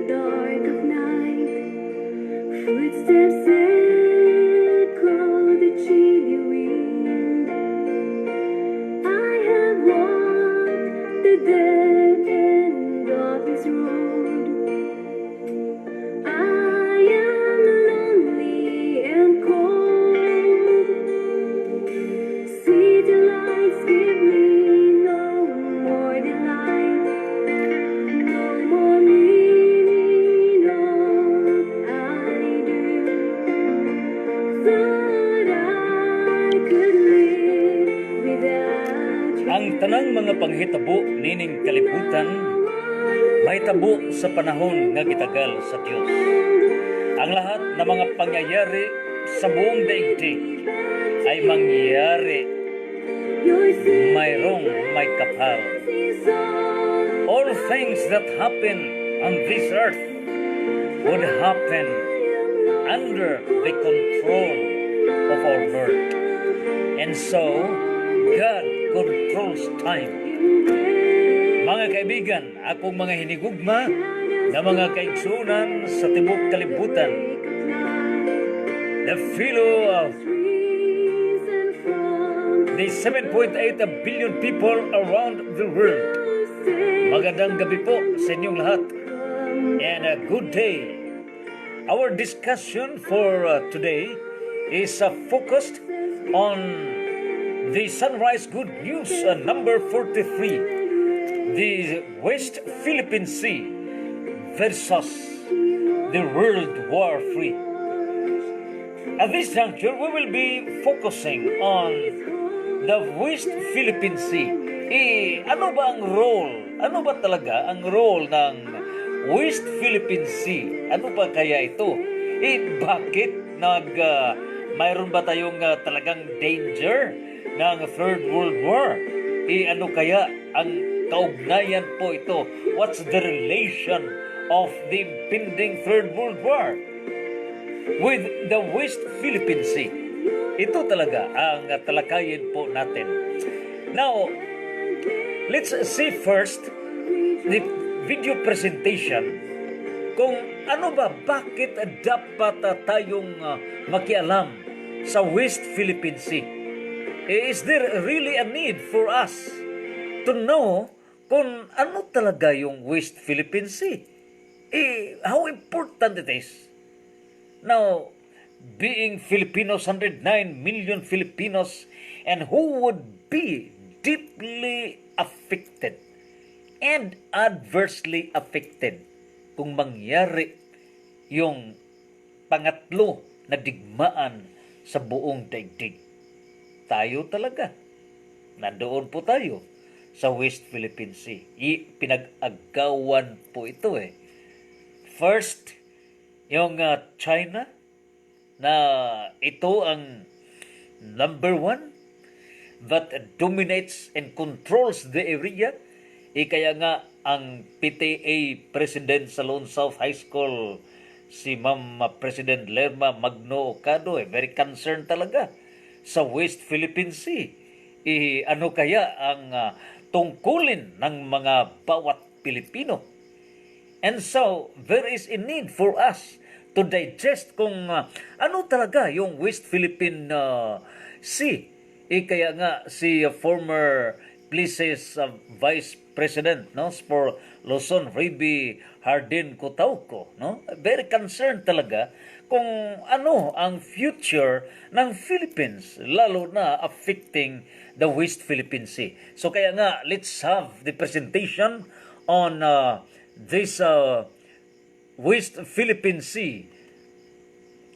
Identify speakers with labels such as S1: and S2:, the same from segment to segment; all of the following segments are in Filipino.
S1: dark of night, footsteps echo the chilly wind. I have walked the dead end of this road. I am lonely and cold. City lights give me no more delight, no more meaning all I do. Thought I could live without you.
S2: Ang tanang mga panghitabo nining kalibutan may tabo sa panahon nga gitagal sa Dios. Ang lahat ng mga pangyayari sa buong daigdig ay mangyayari mayroong may kapal. All things that happen on this earth would happen under the control of our Lord. And so, God controls time. Mga kaibigan, akong mga hinigugma na mga kaigsunan sa tibok kalibutan, the fellow of the 7.8 billion people around the world. Magandang gabi po sa inyong lahat and a good day. Our discussion for today is focused on the Sunrise Good News number 43. The West Philippine Sea versus the World War III. At this juncture, we will be focusing on the West Philippine Sea. Ano ba ang role? Ano ba talaga ang role ng West Philippine Sea? Ano ba kaya ito? Bakit mayroon ba tayong talagang danger ng Third World War? Ano kaya ang kaugnayan po ito? What's the relation of the impending Third World War with the West Philippine Sea? Ito talaga ang talakayin po natin. Now, let's see first the video presentation kung ano ba, bakit dapat tayong makialam sa West Philippine Sea. Is there really a need for us to know kung ano talaga yung West Philippine Sea? How important it is. Now, being Filipinos, 109 million Filipinos, and who would be deeply affected and adversely affected kung mangyari yung pangatlo na digmaan sa buong daigdig. Tayo talaga. Nandoon po tayo sa West Philippine Sea. Pinag-agawan po ito First, yung China, na ito ang number one that dominates and controls the area. Kaya nga ang PTA President sa Lone South High School, si Ma'am President Lerma Magno Ocado, very concerned talaga sa West Philippine Sea. Ano kaya ang tungkulin ng mga bawat Pilipino? And so, there is a need for us to digest kung ano talaga yung West Philippine Sea. Kaya nga si former Places Vice President for Luzon, Raby Hardin Cotauco, very concerned talaga kung ano ang future ng Philippines, lalo na affecting the West Philippine Sea. So kaya nga, let's have the presentation on this West Philippine Sea.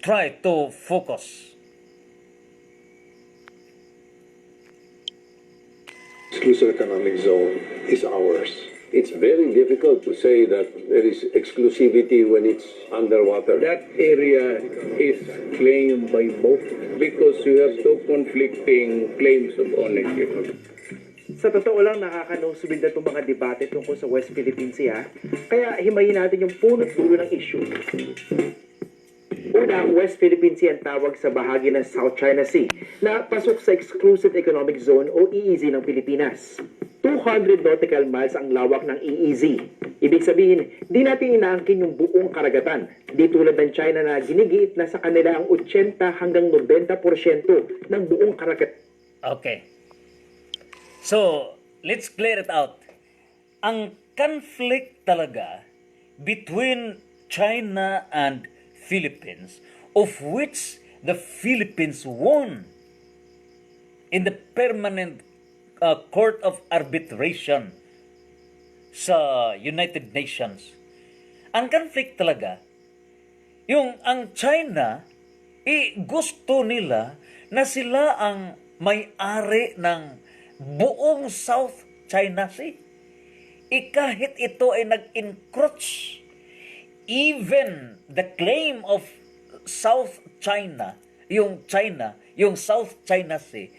S2: Try to focus.
S3: Exclusive economic zone is ours.
S4: It's very difficult to say that there is exclusivity when it's underwater.
S5: That area is claimed by both because you have two conflicting claims of ownership.
S6: Sa totoo lang, nakakalusubin na itong mga debate tungkol sa West Philippine Sea. Kaya himayin natin yung punot dulo ng issue. Una, ang West Philippine Sea ang tawag sa bahagi ng South China Sea na pasok sa Exclusive Economic Zone o EEZ ng Pilipinas. 200 nautical miles ang lawak ng EEZ. Ibig sabihin, di natin inaangkin yung buong karagatan. Di tulad ng China na ginigiit na sa kanila ang 80 hanggang 90% ng buong karagatan.
S2: Okay. So, let's clear it out. Ang conflict talaga between China and Philippines, of which the Philippines won in the permanent Court of Arbitration sa United Nations. Ang conflict talaga, yung ang China, gusto nila na sila ang may-ari ng buong South China Sea. Kahit ito ay nag-encroach, even the claim of South China, yung South China Sea,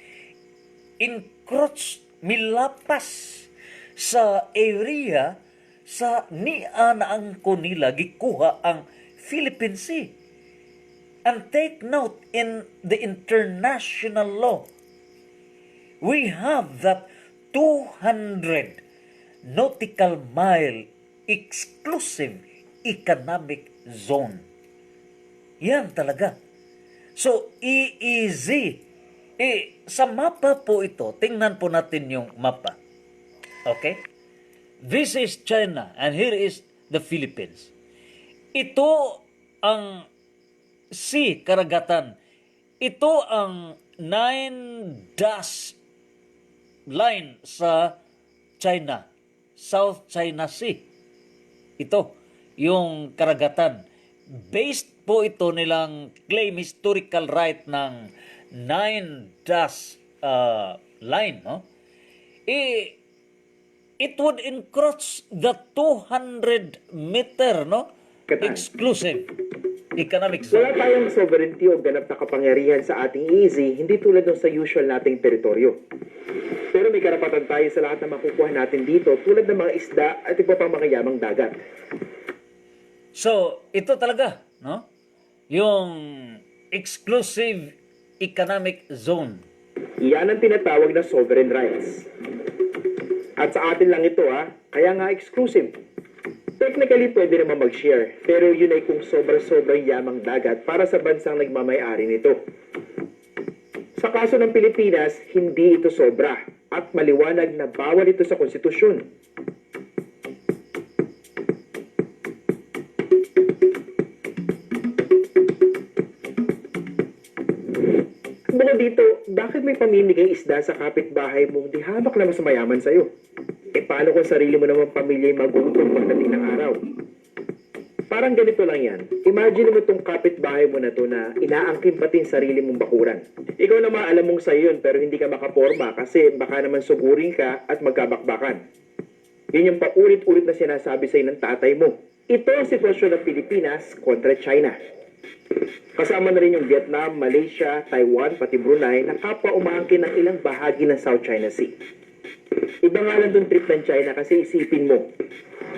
S2: encroach, milapas sa area sa nianaangko nila gikuha ang Philippine Sea. And take note, in the international law, we have that 200 nautical mile exclusive economic zone. Yan talaga. So, EEZ. Sa mapa po ito, tingnan po natin yung mapa. Okay? This is China and here is the Philippines. Ito ang sea, karagatan. Ito ang 9 dash line sa China, South China Sea. Ito, yung karagatan. Based po ito nilang claim historical right ng 9 dash line, no? It would encroach the 200 meter, no? Exclusive economic
S6: Wala
S2: zone.
S6: tayong sovereignty o ganap na kapangyarihan sa ating EEZ, hindi tulad ng sa usual nating teritoryo. Pero may karapatan tayo sa lahat na makukuha natin dito tulad ng mga isda at iba pang mga yamang dagat.
S2: So, ito talaga, no? Yung exclusive economic zone.
S6: Yan ang tinatawag na sovereign rights. At sa atin lang ito kaya nga exclusive. Technically, pwede naman mag-share, pero yun ay kung sobra-sobrang yamang dagat para sa bansang nagmamay-ari nito. Sa kaso ng Pilipinas, hindi ito sobra at maliwanag na bawal ito sa konstitusyon. Bukod dito, bakit may pamimigay isda sa kapitbahay mong di hamak na mas mayaman sa'yo? Paano kung sarili mo naman pamilya ay magutom pagdating ng araw? Parang ganito lang yan. Imagine mo itong kapitbahay mo na to na inaangkin pati yung sarili mong bakuran. Ikaw naman alam mong sa'yo yun pero hindi ka makaporma kasi baka naman sugurin ka at magkabakbakan. Yun yung paulit-ulit na sinasabi sa'yo ng tatay mo. Ito ang sitwasyon ng Pilipinas kontra China. Kasama na rin yung Vietnam, Malaysia, Taiwan, pati Brunei na kapwa umaangkin ng ilang bahagi ng South China Sea. Iba nga lang doon trip ng China kasi isipin mo.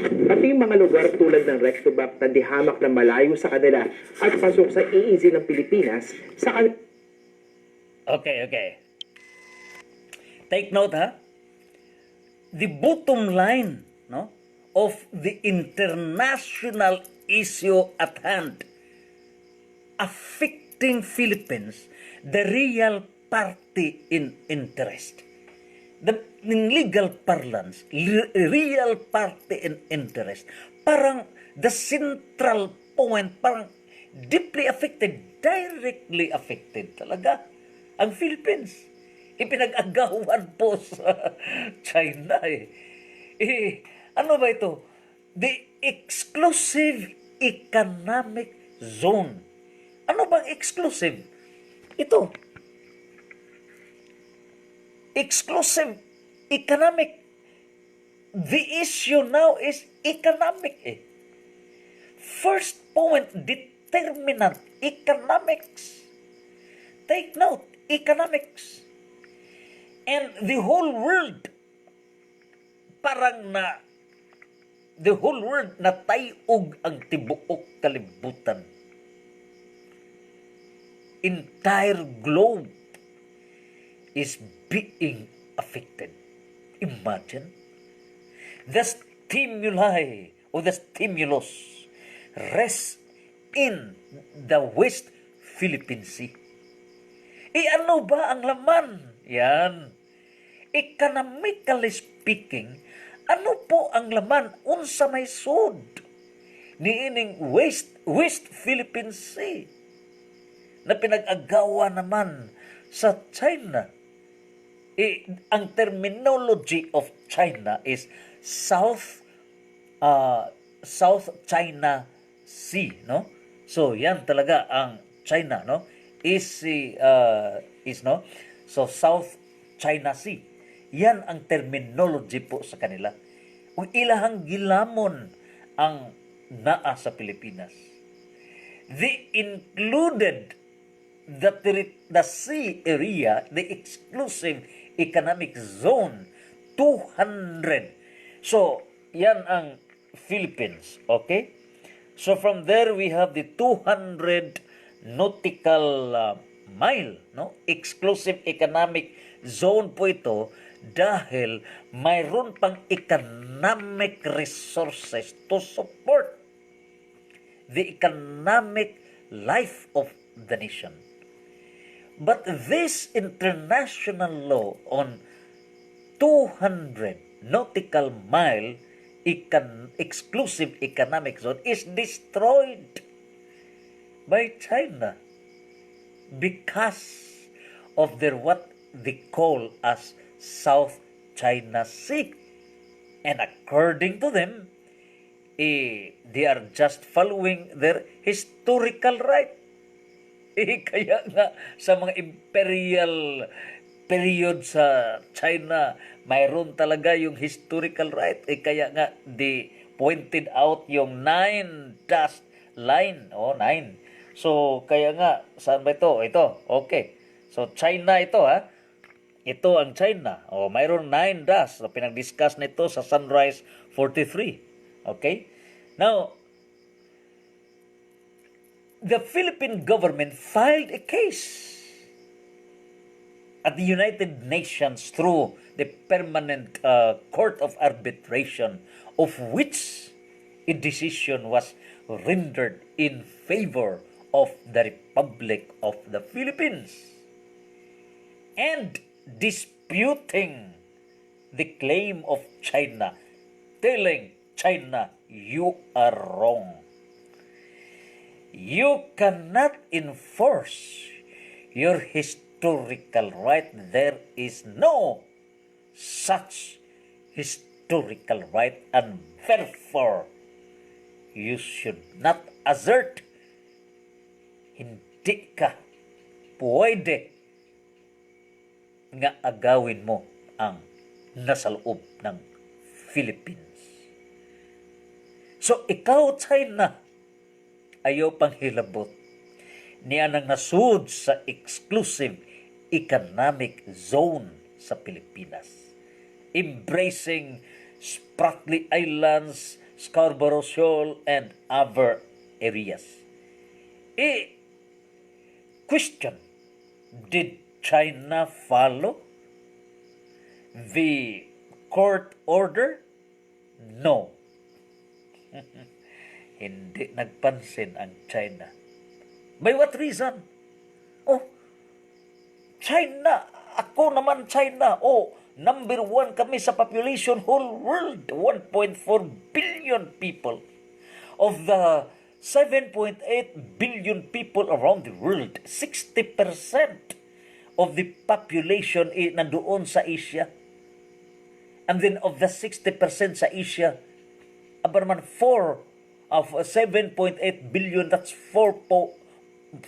S6: Pati yung mga lugar tulad ng Rectobac na dihamak na malayo sa kanila at pasok sa EEZ ng Pilipinas sa
S2: Okay. Take note, The bottom line, no, of the international issue at hand affecting Philippines, the real party in interest. In legal parlance, real party in interest, parang the central point, parang deeply affected, directly affected talaga ang Philippines. Ipinag-agawan po sa China ano ba ito? The exclusive economic zone. Ano bang exclusive? Ito. Exclusive economic. The issue now is economic. First point, determinant, economics. Take note, economics. And the whole world, the whole world natayog ang tibuok kalibutan. Entire globe is being affected. Imagine the stimuli or the stimulus rests in the West Philippine Sea. Ano ba ang laman? Yan. Economically speaking, ano po ang laman unsa may sud niining West Philippine Sea na pinag-agawa naman sa China? Ang terminology of China is South China Sea, no? So yan talaga ang China, no? Is no? So South China Sea. Yan ang terminology po sa kanila. Kung ilahang gilamon ang naa sa Pilipinas. They included the sea area, the exclusive economic zone, 200. So, yan ang Philippines, okay? So, from there, we have the 200 nautical mile, no? Exclusive economic zone po ito dahil mayroon pang economic resources to support the economic life of the nation. But this international law on 200 nautical mile exclusive economic zone is destroyed by China because of their what they call as South China Sea. And according to them, they are just following their historical right. Kaya nga sa mga imperial period sa China, mayroon talaga yung historical right. Kaya nga they pointed out yung 9 dash line. 9. So, kaya nga, saan ba ito? Ito, okay. So, China ito, ha? Ito ang China. Mayroon 9 dash. So, pinag-discuss nito sa Sunrise 43. Okay? Now, the Philippine government filed a case at the United Nations through the Permanent Court of Arbitration, of which a decision was rendered in favor of the Republic of the Philippines and disputing the claim of China, telling China, you are wrong. You cannot enforce your historical right. There is no such historical right, and therefore you should not assert. Hindi ka pwede nga agawin mo ang nasa loob ng Philippines. So, ikaw, China, ayaw pang hilabot. Niya nang nasud sa exclusive economic zone sa Pilipinas, embracing Spratly Islands, Scarborough Shoal, and other areas. Question, did China follow the court order? No. Hindi nagpansin ang China. By what reason? China! Ako naman China! Number 1 kami sa population whole world. 1.4 billion people. Of the 7.8 billion people around the world, 60% of the population nandoon sa Asia. And then of the 60% sa Asia, aba naman 4 of 7.8 billion, that's 4.6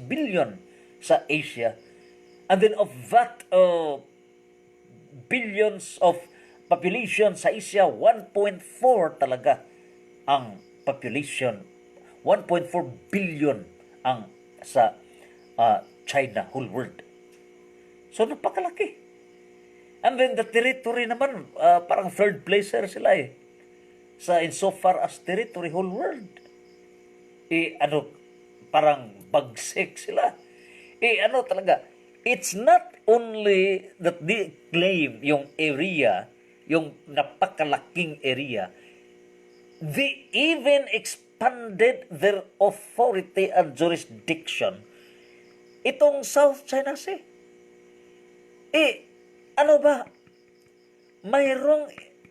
S2: billion sa Asia. And then of that billions of population sa Asia, 1.4 talaga ang population. 1.4 billion ang sa China, whole world. So, napakalaki. And then the territory naman, parang third placer sila sa insofar as territory, whole world. Parang bagsik sila. Talaga, it's not only that they claim yung area, yung napakalaking area, they even expanded their authority and jurisdiction itong South China Sea. Ano ba?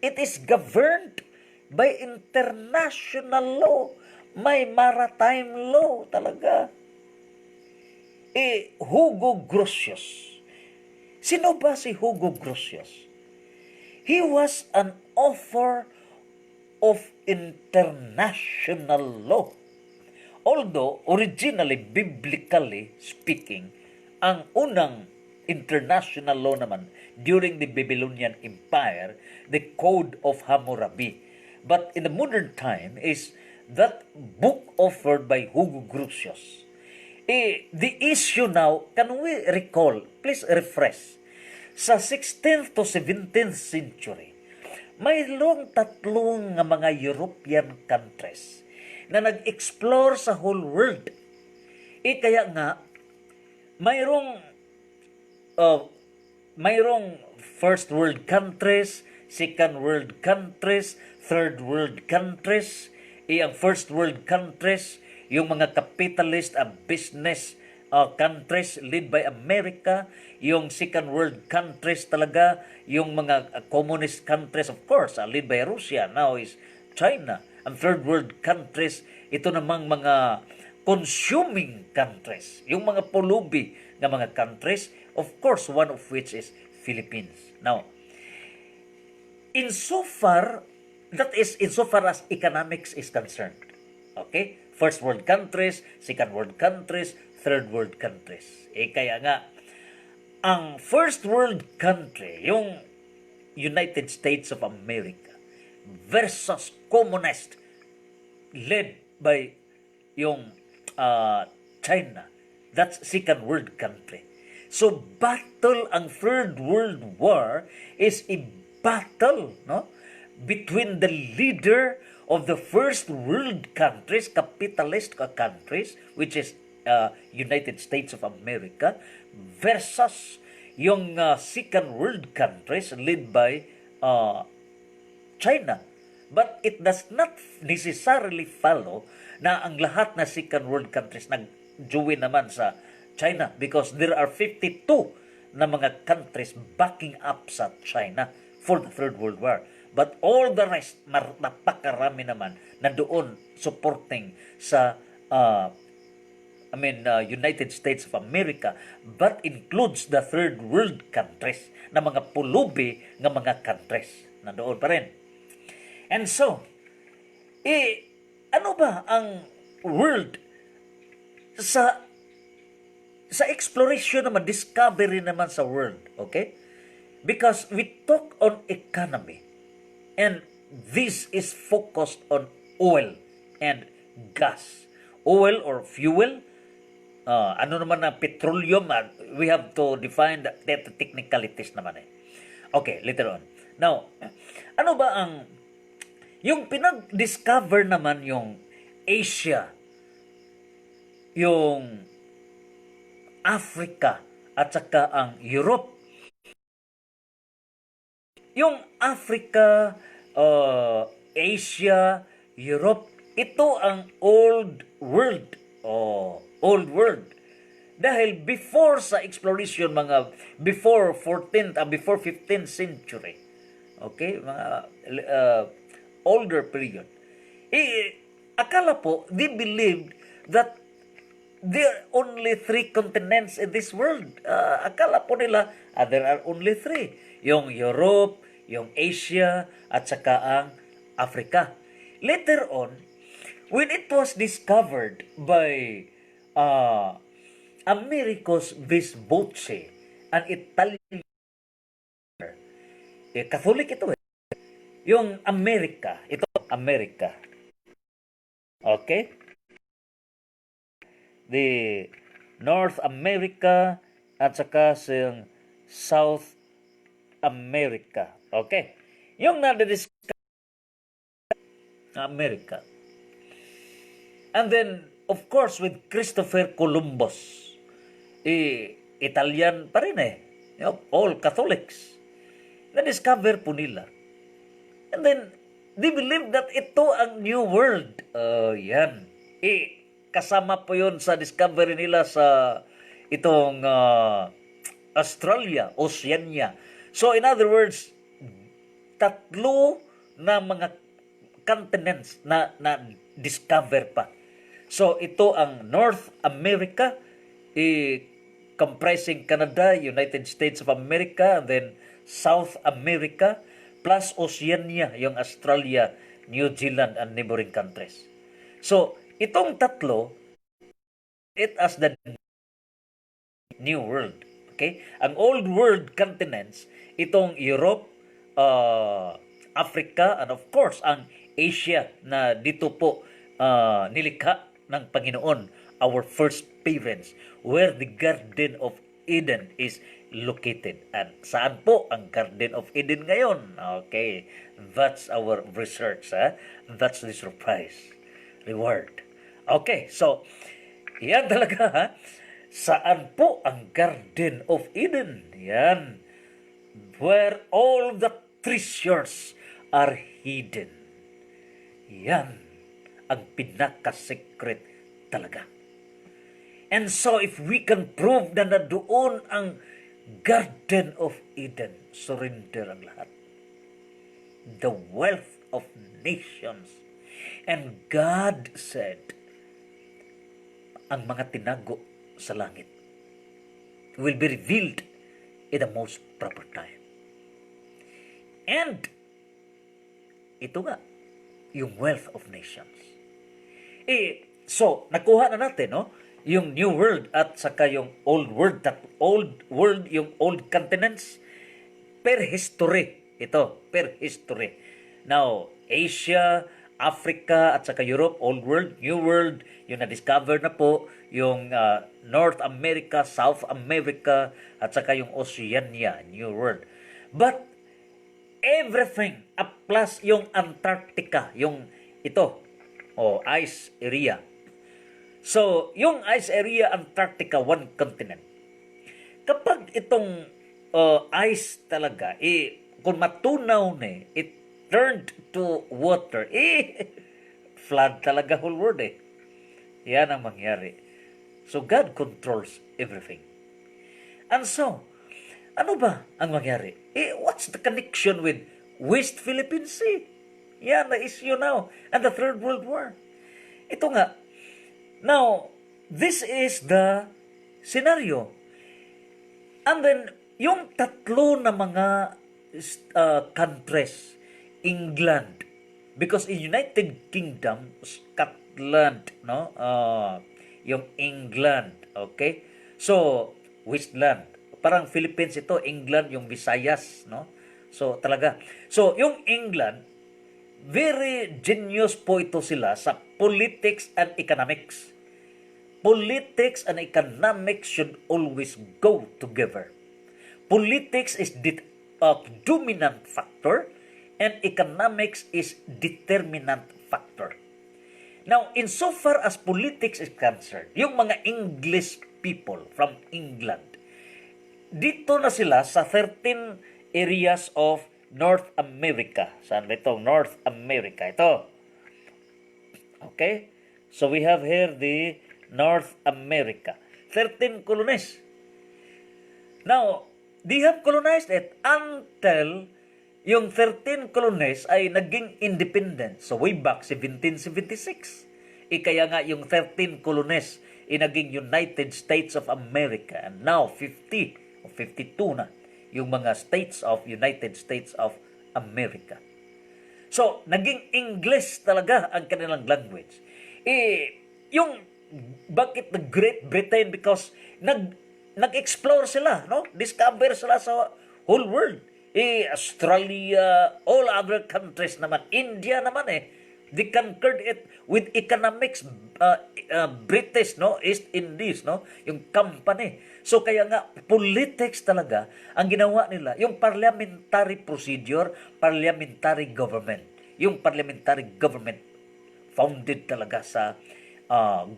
S2: It is governed by international law. May maritime law talaga. Hugo Grotius. Sino ba si Hugo Grotius? He was an author of international law. Although, originally, biblically speaking, ang unang international law naman during the Babylonian Empire, the Code of Hammurabi. But in the modern time is that book authored by Hugo Grotius. The issue now, can we recall, please refresh, sa 16th to 17th century, mayroong tatlong nga mga European countries na nag-explore sa whole world. Kaya nga, mayroong first world countries, second world countries, third world countries. Ang first world countries, yung mga capitalist business countries led by America. Yung second world countries talaga, yung mga communist countries, of course, led by Russia, now is China. Ang third world countries, ito namang mga consuming countries, yung mga pulubi na mga countries, of course, one of which is Philippines. Now, insofar as economics is concerned, okay? First world countries, second world countries, third world countries. Kaya nga, ang first world country, yung United States of America versus communist led by yung China, that's second world country. So battle, ang third world war is a battle, no, between the leader of the first world countries, capitalist countries, which is United States of America, versus yung second world countries led by China. But it does not necessarily follow na ang lahat na second world countries nag-join naman sa China, because there are 52 na mga countries backing up sa China for the Third World War. But all the rest, napakarami naman na doon supporting sa United States of America, but includes the third world countries na mga pulubi ng mga countries na doon pa rin. And so, ano ba ang world sa exploration naman, discovery naman sa world, okay? Because we talk on economy, and this is focused on oil and gas. Oil or fuel, ano naman na petroleum, we have to define the technicalities naman eh. Okay, later on. Now, ano ba ang, yung pinag-discover naman yung Asia, yung Africa, at saka ang Europe. Yung Africa, Asia, Europe, ito ang old world. Old world. Dahil before sa exploration, before 15th century, okay, mga older period, akala po, they believed that there are only 3 continents in this world. Akala po nila, there are only 3. Yung Europe, yung Asia, at saka ang Africa. Later on, when it was discovered by Americus Vespucci, an Italian, Catholic ito eh. Yung America, ito America. Okay? The North America at saka sa South America. Okay? Yung na-discover America. And then, of course, with Christopher Columbus, Italian pa rin eh. All Catholics. Na-discover po nila. And then, they believe that ito ang New World. Yan. Kasama po yun sa discovery nila sa itong Australia, Oceania. So, in other words, tatlo na mga continents na discover pa. So, ito ang North America, comprising Canada, United States of America, and then South America, plus Oceania, yung Australia, New Zealand, and neighboring countries. So, itong tatlo, it as the New World. Okay? Ang Old World continents, itong Europe, Africa, and of course, ang Asia na dito po nilikha ng Panginoon, our first parents, where the Garden of Eden is located. And saan po ang Garden of Eden ngayon? Okay, that's our research. That's the surprise. Reward. Okay, so, yan talaga ha. Saan po ang Garden of Eden? Yan. Where all the treasures are hidden. Yan ang pinaka-secret talaga. And so if we can prove na doon ang Garden of Eden, surrender ang lahat. The wealth of nations. And God said, ang mga tinago sa langit will be revealed in the most proper time. And ito nga, yung wealth of nations. So, nakuha na natin, no? Yung New World at saka yung Old World. That Old World, yung Old Continents, per history. Ito, per history. Now, Asia, Africa, at saka Europe, Old World, New World, yung na-discover na po, yung North America, South America, at saka yung Oceania, New World. But, everything, plus yung Antarctica, yung ito, ice area. So, yung ice area, Antarctica, one continent. Kapag itong ice talaga, kung matunaw na, it turned to water, flood talaga whole world eh. Yan ang mangyari. So, God controls everything. And so, ano ba ang mangyari? What's the connection with West Philippine Sea? Yan, the issue now. And the Third World War. Ito nga. Now, this is the scenario. And then, yung tatlo na mga countries, England, because in United Kingdom, Scotland, no? Yung England, okay? So, Westland. Parang Philippines ito, England, yung Visayas, no? So, talaga. So, yung England, very genius po ito sila sa politics and economics. Politics and economics should always go together. Politics is the dominant factor and economics is determinant factor. Now, insofar as politics is concerned, yung mga English people from England, dito na sila sa 13 areas of North America. Saan ba ito? North America. Ito. Okay? So we have here the North America. 13 colonies. Now, they have colonized it until yung 13 colonies ay naging independent. So way back 1776. Kaya nga yung 13 colonies ay naging United States of America. And now 50 o 52 na yung mga states of United States of America. So, naging English talaga ang kanilang language. Yung bakit the Great Britain? Because nag-explore sila, no? Discover sila sa whole world. Australia, all other countries naman. India naman they conquered it with economics, British, no? East Indies, no? Yung company. So kaya nga, politics talaga ang ginawa nila. Yung parliamentary procedure, parliamentary government. Yung parliamentary government founded talaga sa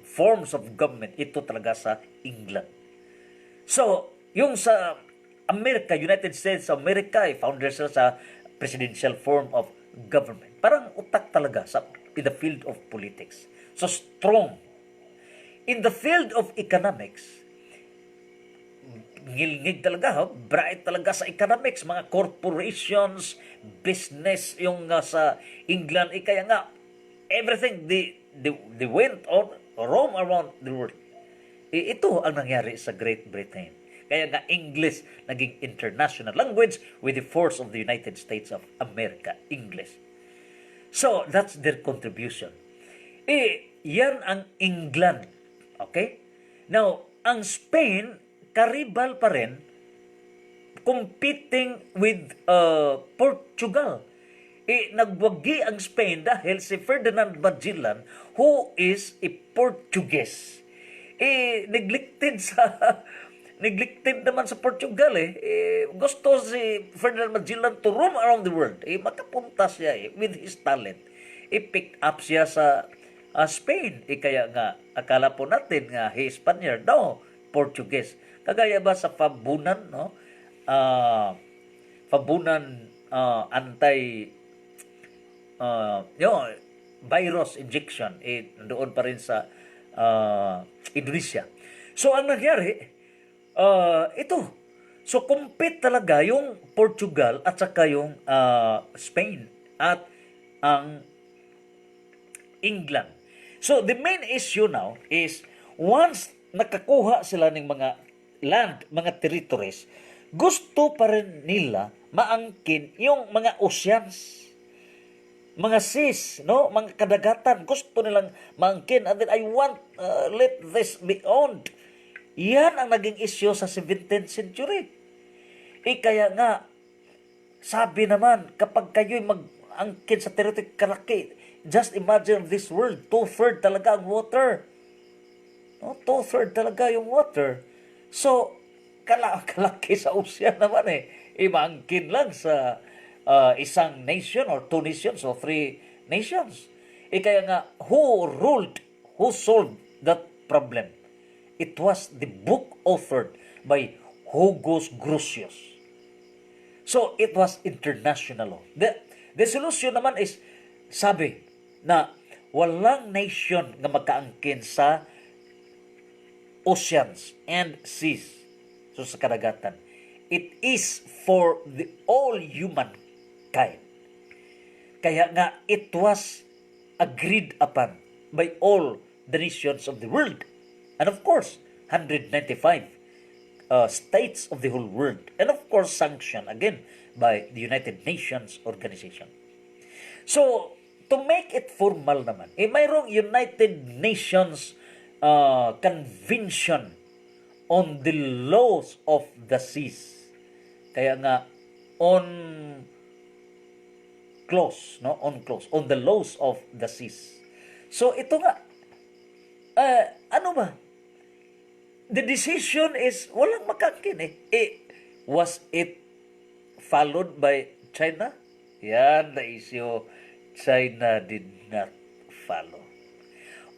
S2: forms of government. Ito talaga sa England. So, yung sa Amerika, United States of America, founder sila sa presidential form of government. Parang utak talaga in the field of politics. So, strong. In the field of economics, ngilngig talaga, bright talaga sa economics, mga corporations, business, yung sa England, kaya nga, everything, they went on, roam around the world. Ito ang nangyari sa Great Britain. Kaya nga English naging international language with the force of the United States of America, English. So, that's their contribution. Yan ang England. Okay? Now, ang Spain, karibal pa rin, competing with Portugal. Nagwagi ang Spain dahil si Ferdinand Magellan, who is a Portuguese, neglected naman sa Portugal gusto si Ferdinand Magellan to roam around the world. Makapunta siya with his talent. Pick up siya sa Spain. Kaya nga, akala po natin nga he is Spaniard. No, Portuguese. Kagaya ba sa Fabunan, no? Fabunan anti virus injection doon pa rin sa Indonesia. So ang nangyari ito. So compete talaga yung Portugal at saka yung Spain at ang England. So the main issue now is once nakakuha sila ng mga land, mga territories, gusto pa rin nila maangkin yung mga oceans, mga seas, no, mga kadagatan, gusto nilang maangkin. And then I want let this be owned. Yan ang naging issue sa 17th century. Kaya nga, sabi naman, kapag kayo'y mag-angkin sa territory kalaki, just imagine this world, 2/3 talaga ang water. No? 2/3 talaga yung water. So, kalaki sa ocean naman Imangkin lang sa isang nation or 2 nations or 3 nations. Kaya nga, who solved that problem? It was the book authored by Hugo Grotius. So, it was international law. The solution naman is, sabi na walang nation na magkaangkin sa oceans and seas. So, sa kadagatan. It is for the all humankind. Kaya nga, it was agreed upon by all the nations of the world. And of course, 195 states of the whole world. And of course, sanctioned again by the United Nations Organization. So, to make it formal naman, mayroong United Nations Convention on the Laws of the Seas. Kaya nga, on the laws of the seas. So, ito nga, ano ba? The decision is, walang makangkin was it followed by China? Yan na issue. China did not follow.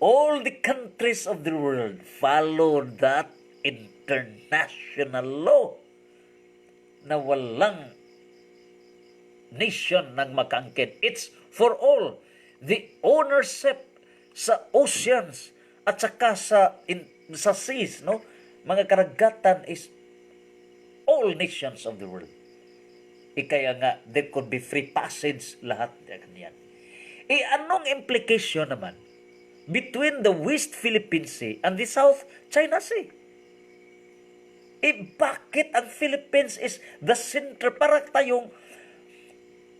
S2: All the countries of the world followed that international law na walang nation nang makangkin. It's for all. The ownership sa oceans at saka sa seas, no? Mga karagatan is all nations of the world. Kaya nga, there could be free passage lahat yan. Anong implication naman between the West Philippine Sea and the South China Sea? Bakit ang Philippines is the center? Parang tayong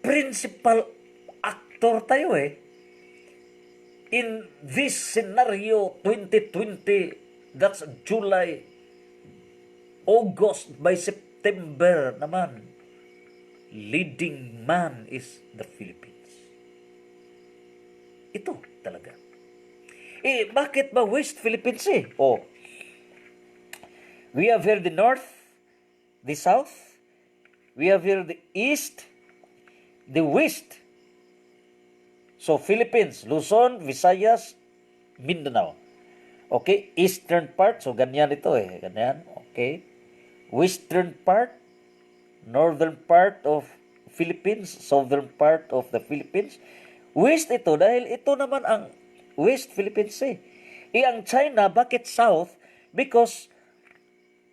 S2: principal actor tayo in this scenario 2020, that's July, August, by September naman, leading man is the Philippines. Ito talaga. Bakit ba West Philippine Sea? We have here the north, the south, we have here the east, the west. So, Philippines, Luzon, Visayas, Mindanao. Okay, eastern part, so ganyan ito ganyan, okay. western part, northern part of Philippines, southern part of the Philippines. West ito dahil ito naman ang West Philippines Sea. Ang China, bakit south? Because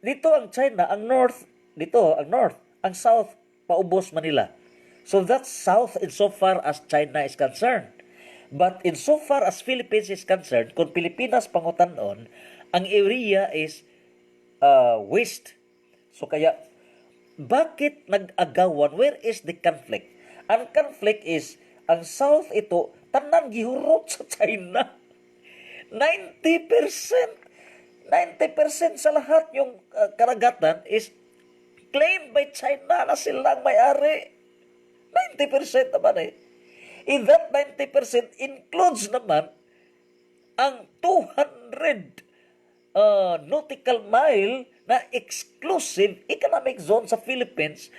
S2: dito ang China, ang north, dito ang north, ang south, paubos Manila. So that's south insofar as China is concerned. But insofar as Philippines is concerned, kung Pilipinas pangutanon, ang area is west. So kaya, bakit nag-agawan? Where is the conflict? Ang conflict is, ang south ito, tanan gihurot sa China. 90% sa lahat yung karagatan is claimed by China na silang may-ari. 90% naman eh. In that 90% includes naman ang 200 nautical mile na exclusive economic zone sa Philippines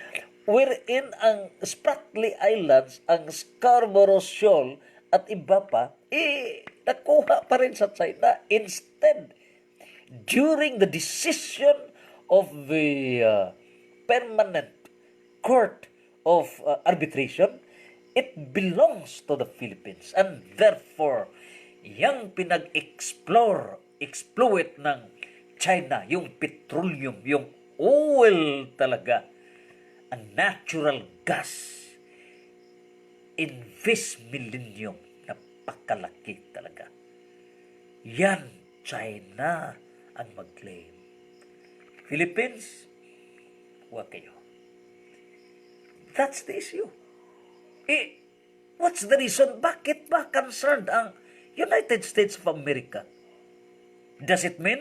S2: wherein ang Spratly Islands, ang Scarborough Shoal at iba pa, nakuha pa rin sa China. Instead, during the decision of the Permanent Court of Arbitration, it belongs to the Philippines. And therefore, yung exploit ng China, yung petroleum, yung oil talaga, ang natural gas, millennium, napakalaki talaga. Yan, China ang mag-claim. Philippines, huwag kayo. That's the issue. What's the reason? Bakit ba concerned ang United States of America? Does it mean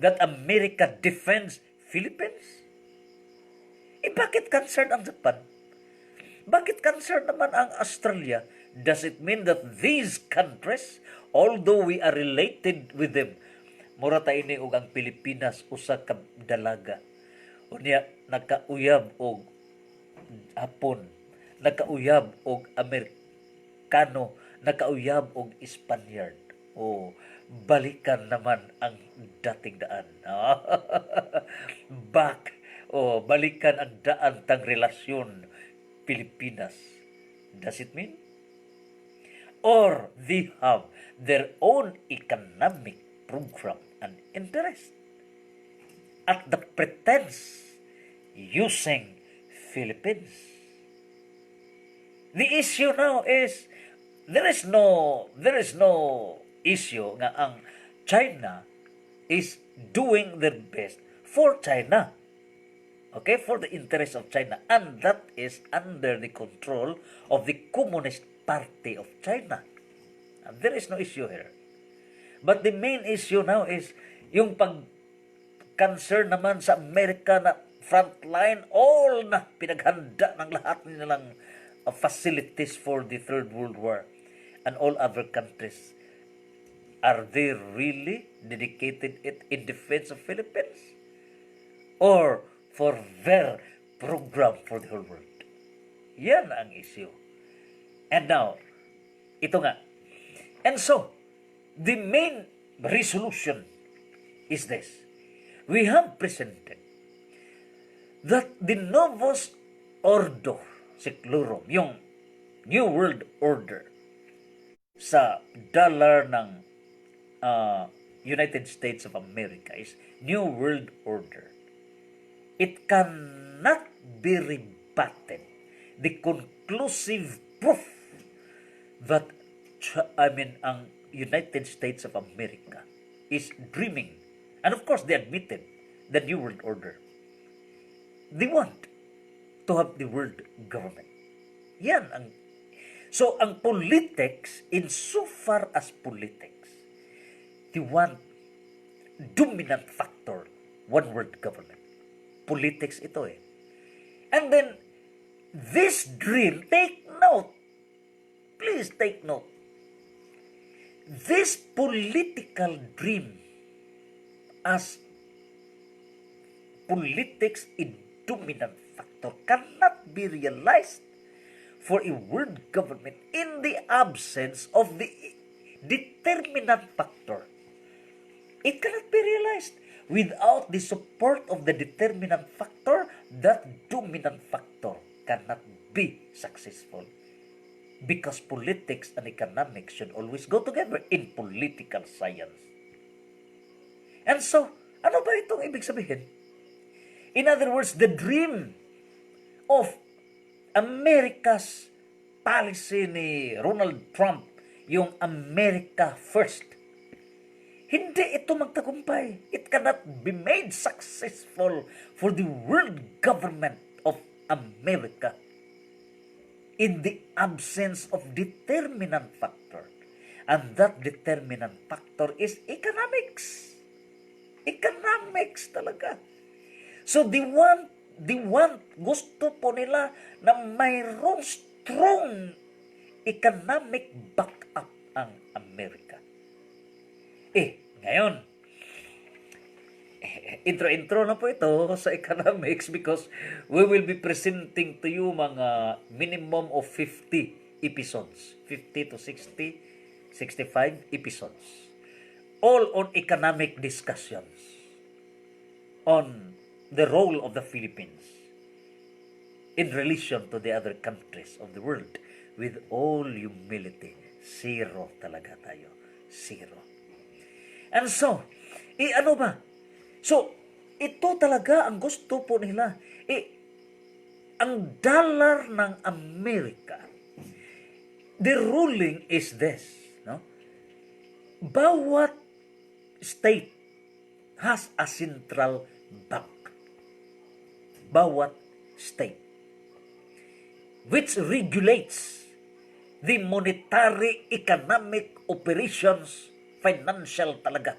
S2: that America defends Philippines? Bakit concerned ang Japan? Bakit concerned naman ang Australia? Does it mean that these countries, although we are related with them, mura tayo ni og ang Pilipinas usa ka dalaga. Unya nakauyab og Hapon, nakauyab og Amerikano, nakauyab og Spaniard. Balikan naman ang dating daan. Balikan ang daan tang relasyon Pilipinas. Does it mean? Or they have their own economic program and interest at the pretense using Philippines. The issue now is there is no issue nga ang China is doing their best for China. Okay, for the interest of China, and that is under the control of the Communist Party of China. And there is no issue here. But the main issue now is yung pag-concern naman sa Amerika na frontline, all na pinaghanda ng lahat nilang facilities for the Third World War and all other countries. Are they really dedicated it in defense of Philippines? Or for their program for the whole world? Yan ang issue. And now, ito nga. And so, the main resolution is this. We have presented that the Novus Ordo Seclorum, yung New World Order sa dollar ng United States of America is New World Order. It cannot be rebutted. The conclusive proof that ang United States of America is dreaming. And of course, they admitted the New World Order. They want to have the world government. Yan ang... So, ang politics, insofar as politics, they want dominant factor, one world government. Politics ito eh. And then, this dream, take note. Please take note. This political dream as politics in dominant factor cannot be realized for a world government in the absence of the determinant factor. It cannot be realized. Without the support of the determinant factor, that dominant factor cannot be successful. Because politics and economics should always go together in political science. And so, ano ba itong ibig sabihin? In other words, the dream of America's policy ni Donald Trump, yung America First, hindi ito magtagumpay. It cannot be made successful for the world government of America in the absence of determinant factor. And that determinant factor is economics. Economics talaga. So they want, gusto po nila na mayroong strong economic backup ang Amerika. Ngayon, intro na po ito sa economics because we will be presenting to you mga minimum of 50 episodes. 50 to 60, 65 episodes. All on economic discussions on the role of the Philippines in relation to the other countries of the world with all humility. Zero talaga tayo. Zero. And so, ano ba? So, ito talaga ang gusto po nila. Ang dollar ng Amerika, the ruling is this, no? Bawat state has a central bank. Bawat state. Which regulates the monetary, economic operations, financial talaga.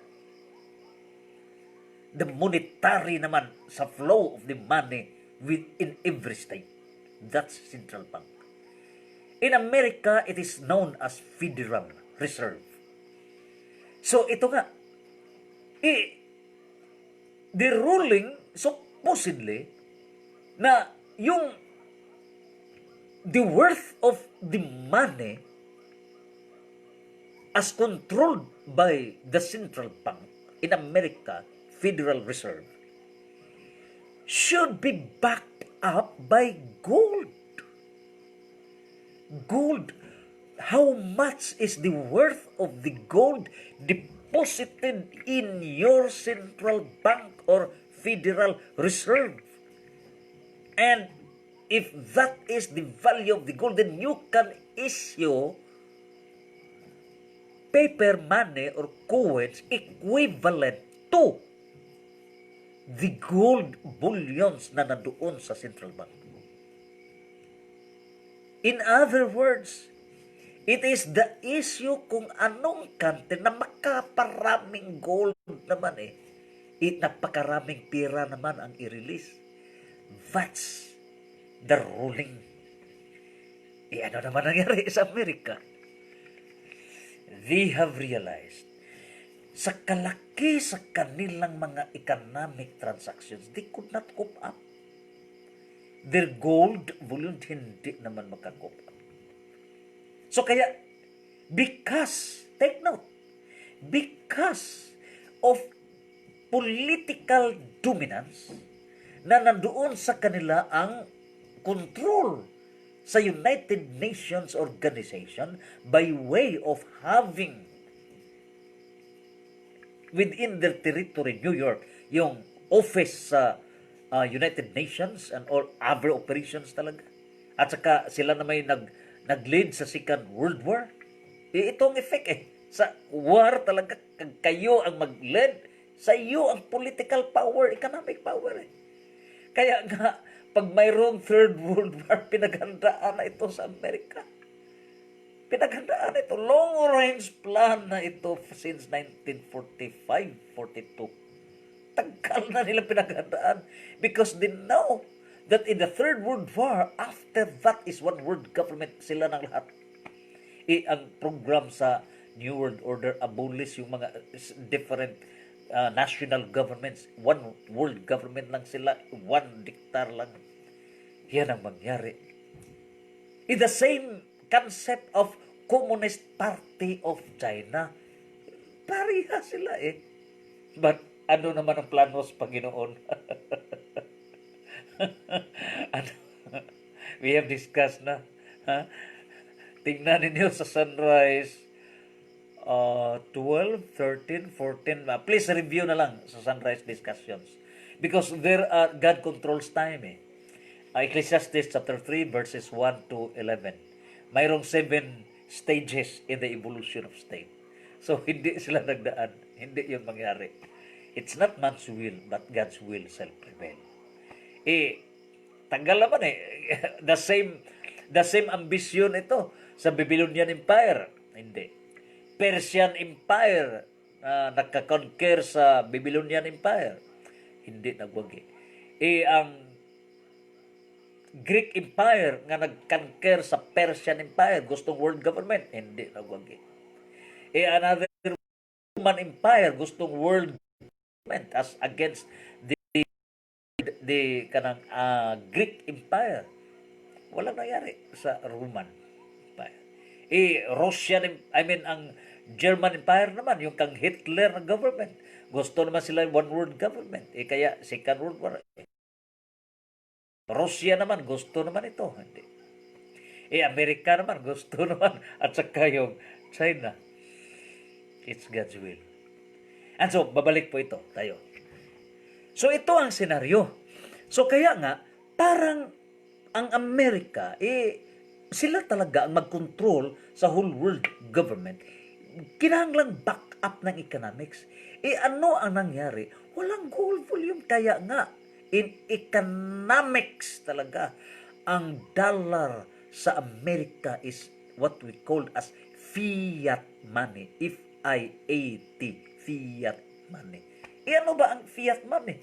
S2: The monetary naman sa flow of the money within every state. That's central bank. In America, it is known as Federal Reserve. So ito nga, the ruling supposedly na the worth of the money as controlled by the central bank in America, Federal Reserve, should be backed up by gold. Gold. How much is the worth of the gold deposited in your central bank or Federal Reserve? And if that is the value of the gold, then you can issue paper money or coins equivalent to the gold bullions na nandoon sa central bank. In other words, it is the issue kung anong country na makaparaming gold naman napakaraming pera naman ang i-release. That's the ruling. Ano naman nangyari sa Amerika? They have realized sa kalaki sa kanilang mga economic transactions, they could not cope up. Their gold bullion hindi naman makakope up. So kaya, take note, because of political dominance na nandoon sa kanila ang control sa United Nations Organization by way of having within their territory, New York, yung office sa United Nations and all other operations talaga. At saka sila na may nag-lead sa Second World War. Itong effect sa war talaga, kayo ang mag-lead, sa iyo ang political power, economic power Kaya nga, pag mayroong Third World War, pinaghandaan na ito sa Amerika. Pinaghandaan ito. Long-range plan na ito since 1945-42. Tagal na nila pinaghandaan because they know that in the Third World War, after that is one world government, sila ng lahat. Ang program sa New World Order, abolish yung mga different national governments. One world government lang sila. One diktar lang. Yan ang mangyari. In the same concept of Communist Party of China, pariha sila But Ano naman ang plano sa Panginoon? Ano? We have discussed na. Ha? Tingnan ninyo sa sunrise, 12, 13, 14. Please review na lang sa sunrise discussions. Because God controls time eh. Ecclesiastes chapter 3 verses 1 to 11. Mayroong 7 stages in the evolution of state. So, hindi sila nagdaan. Hindi yun mangyari. It's not man's will, but God's will shall prevail. Tagal naman eh. The same ambition ito sa Babylonian Empire. Hindi. Persian Empire na nagka-conquer sa Babylonian Empire. Hindi nagwagi. Ang Greek Empire nga nag-conquer sa Persian Empire, gustong world government, hindi nagwagi. Another Roman Empire, gustong world government as against the kanang Greek Empire. Walang nangyari sa Roman Empire. Ang German Empire naman, yung kang Hitler na government, gusto naman sila one world government. Kaya Second World War. Russia naman, gusto naman ito. Hindi. Amerika naman, gusto naman. At saka yung China. It's God's will. And so, babalik po ito tayo. So, ito ang senaryo. So, kaya nga, parang ang Amerika, sila talaga ang mag-control sa whole world government. Kinahanglang back up ng economics. Ano ang nangyari? Walang gold volume. Kaya nga, in economics talaga, ang dollar sa Amerika is what we call as fiat money. F-I-A-T. Fiat money. Ano ba ang fiat money?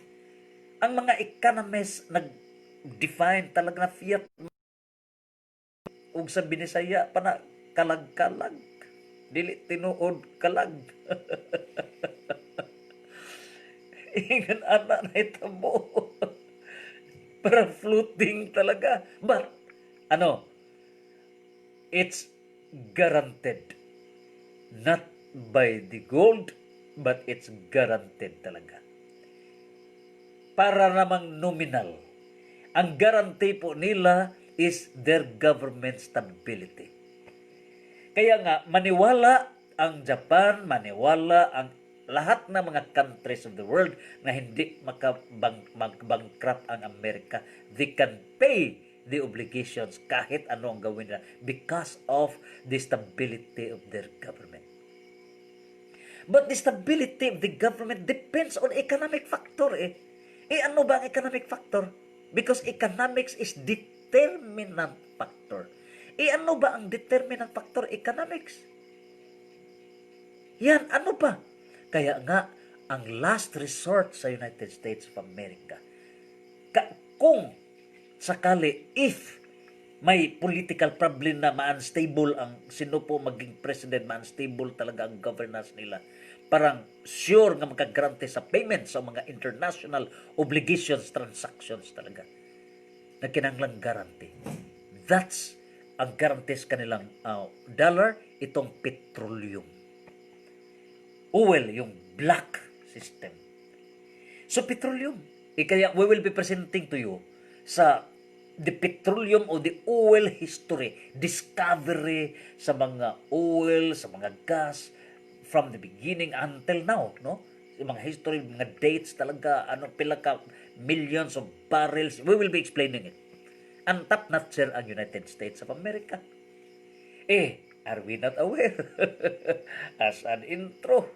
S2: Ang mga economists nag-define talaga na fiat money. Ug sa Binisaya pa na kalag-kalag. Dili tinuod kalag. Ingan anak na ito mo. Parang floating talaga. But, it's guaranteed. Not by the gold, but it's guaranteed talaga. Para namang nominal. Ang guarantee po nila is their government stability. Kaya nga, maniwala ang Japan, maniwala ang lahat ng mga countries of the world na hindi mag-bankrupt ang Amerika. They can pay the obligations kahit ano ang gawin nila because of the stability of their government. But the stability of the government depends on economic factor eh. Ano ba ang economic factor? Because economics is determinant factor. Ano ba ang determinant factor? Economics. Yan, ano ba? Kaya nga, ang last resort sa United States of America, kung sakali, if may political problem na ma-unstable ang sino po maging president, ma-unstable talaga ang governance nila, parang sure nga magkagrante sa payment sa mga international obligations, transactions talaga na kinanglang guarantee. That's ang guarantees kanilang dollar, itong petroleum. Oil, yung black system. So, petroleum. Kaya we will be presenting to you sa the petroleum o the oil history, discovery sa mga oil, sa mga gas, from the beginning until now, no? Yung mga history, mga dates talaga, pila ka millions of barrels. We will be explaining it. Ang top notcher ang United States of America. Are we not aware? As an intro,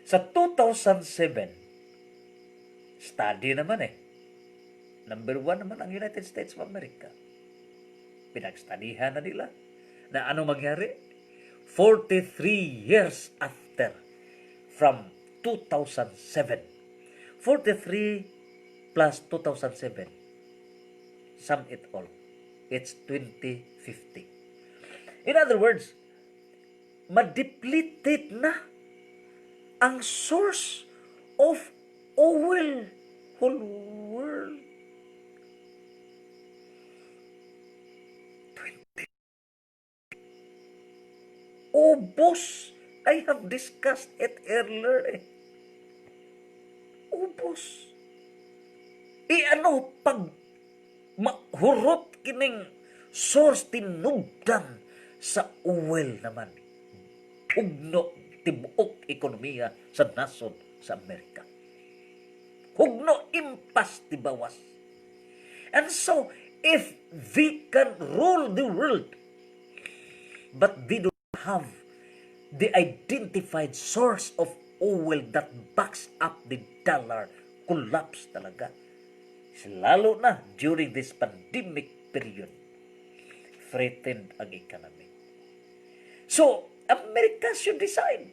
S2: sa 2007, study naman Number 1 naman ang United States of America. Pinagstudihan na nila na ano mangyari 43 years after from 2007. 43 plus 2007. Sum it all. It's 2050. In other words, ma-depleted na ang source of oil whole world. 20. Oh, boss, I have discussed it earlier. ubos. Ano, pag mahurot kining source tinugdan sa oil naman. Hugno tibuok ekonomiya sa nasod sa Amerika. Hugno impas ti bawas. And so, if they can rule the world, but they don't have the identified source of oil that backs up the dollar, collapse talaga. Lalo na during this pandemic period, threatened ang economy. So, America should decide.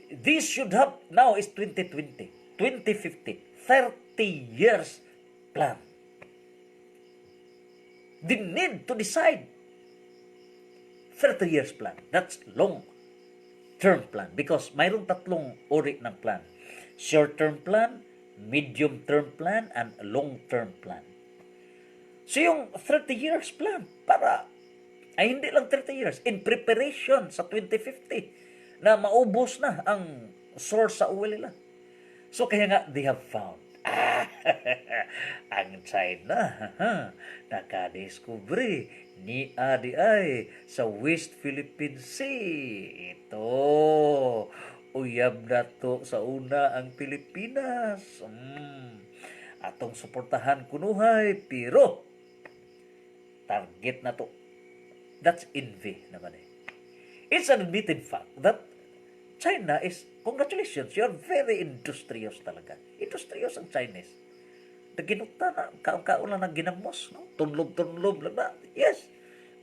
S2: This should have, now is 2020, 2050, 30 years plan. They need to decide 30 years plan. That's long-term plan because mayroong tatlong uri ng plan. Short-term plan, medium-term plan, and long-term plan. So yung 30 years plan para ay hindi lang 30 years in preparation sa 2050 na maubos na ang source sa oil nila. So kaya nga they have found ang China nakadiskubre ni adi ay sa West Philippine Sea. Ito uyab na to sa una ang Pilipinas. Atong suportahan kunuhay pero target na to. That's envy naman eh. It's an admitted fact that China is, congratulations, you're very industrious talaga. Industrious ang Chinese. Naginukta na, kaon-kaon lang ng ginamos, no? Tunlob-tunlob lang na. Yes,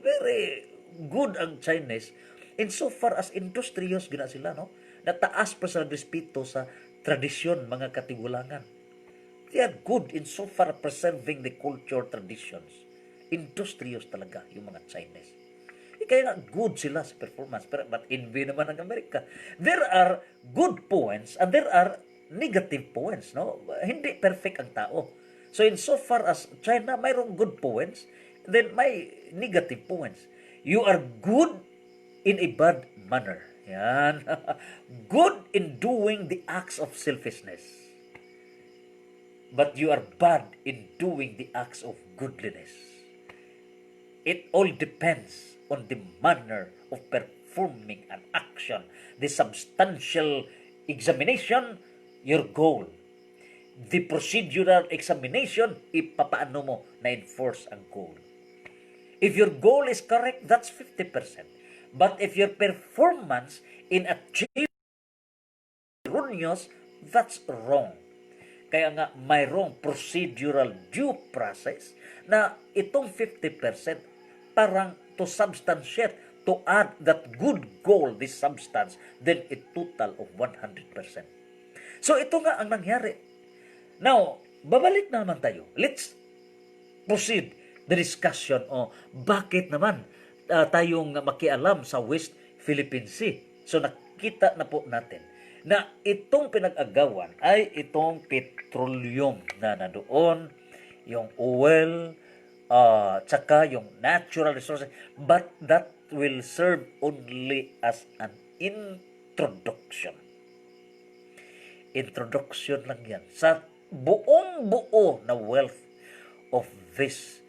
S2: very good ang Chinese. In so far as industrious gina sila, no? Nataas pa sa respeto sa tradisyon, mga katigulangan. They are good in so far preserving the culture traditions. Industrious talaga yung mga Chinese. Kaya nga good sila sa performance. But envy naman ng Amerika. There are good points and there are negative points. No? Hindi perfect ang tao. So in so far as China mayroong good points, then may negative points. You are good in a bad manner. Yan. Good in doing the acts of selfishness. But you are bad in doing the acts of goodliness. It all depends on the manner of performing an action, the substantial examination, your goal. The procedural examination, ipapaano mo na-enforce ang goal. If your goal is correct, that's 50%. But if your performance in achieving erroneous, that's wrong. Kaya nga mayroong procedural due process na itong 50% parang to substantiate, to add that good goal, this substance, then a total of 100%. So ito nga ang nangyari. Now, babalik na naman tayo. Let's proceed the discussion o bakit naman tayong makialam sa West Philippine Sea. So nakita na po natin na itong pinag-agawan ay itong petroleum na nandoon, yung oil, tsaka yung natural resources, but that will serve only as an introduction. Introduction lang yan sa buong-buo na wealth of this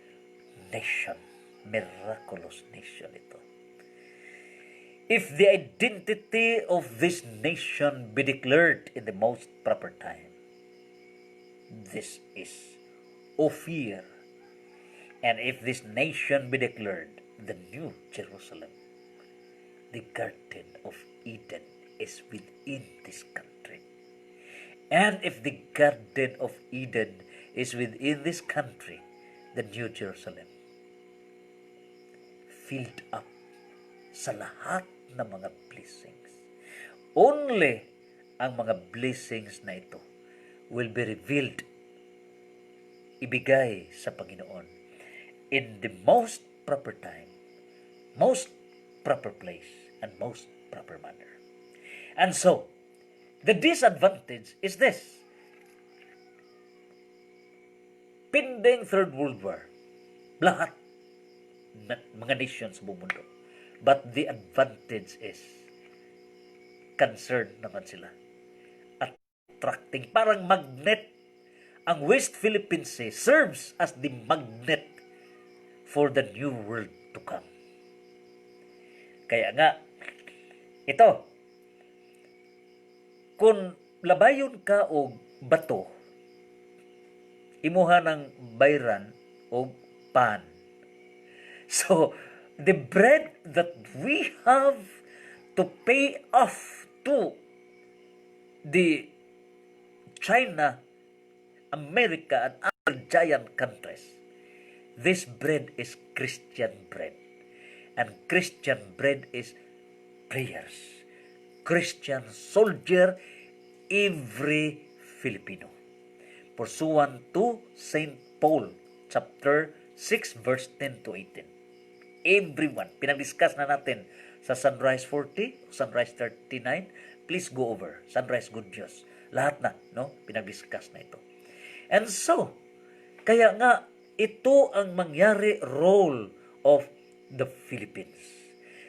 S2: nation. Miraculous nation ito. If the identity of this nation be declared in the most proper time, this is Ophir. And if this nation be declared the New Jerusalem, the Garden of Eden is within this country. And if the Garden of Eden is within this country, the New Jerusalem, filled up sa lahat ng mga blessings. Only ang mga blessings na ito will be revealed, ibigay sa Panginoon in the most proper time, most proper place, and most proper manner. And so, the disadvantage is this. Pending Third World War, lahat mga nations sa buong mundo. But the advantage is, concerned naman sila attracting, parang magnet. Ang West Philippine Sea serves as the magnet for the new world to come. Kaya nga, ito, kung labayon ka og bato, imuha ng bayran o pan. So, the bread that we have to pay off to the China, America, and other giant countries, this bread is Christian bread. And Christian bread is prayers. Christian soldier, every Filipino. Pursuant to St. Paul, chapter 6, verse 10 to 18. Everyone, pinag-discuss na natin sa Sunrise 40, Sunrise 39, please go over. Sunrise Good News. Lahat na, no? Pinag-discuss na ito. And so, kaya nga, ito ang mangyari role of the Philippines.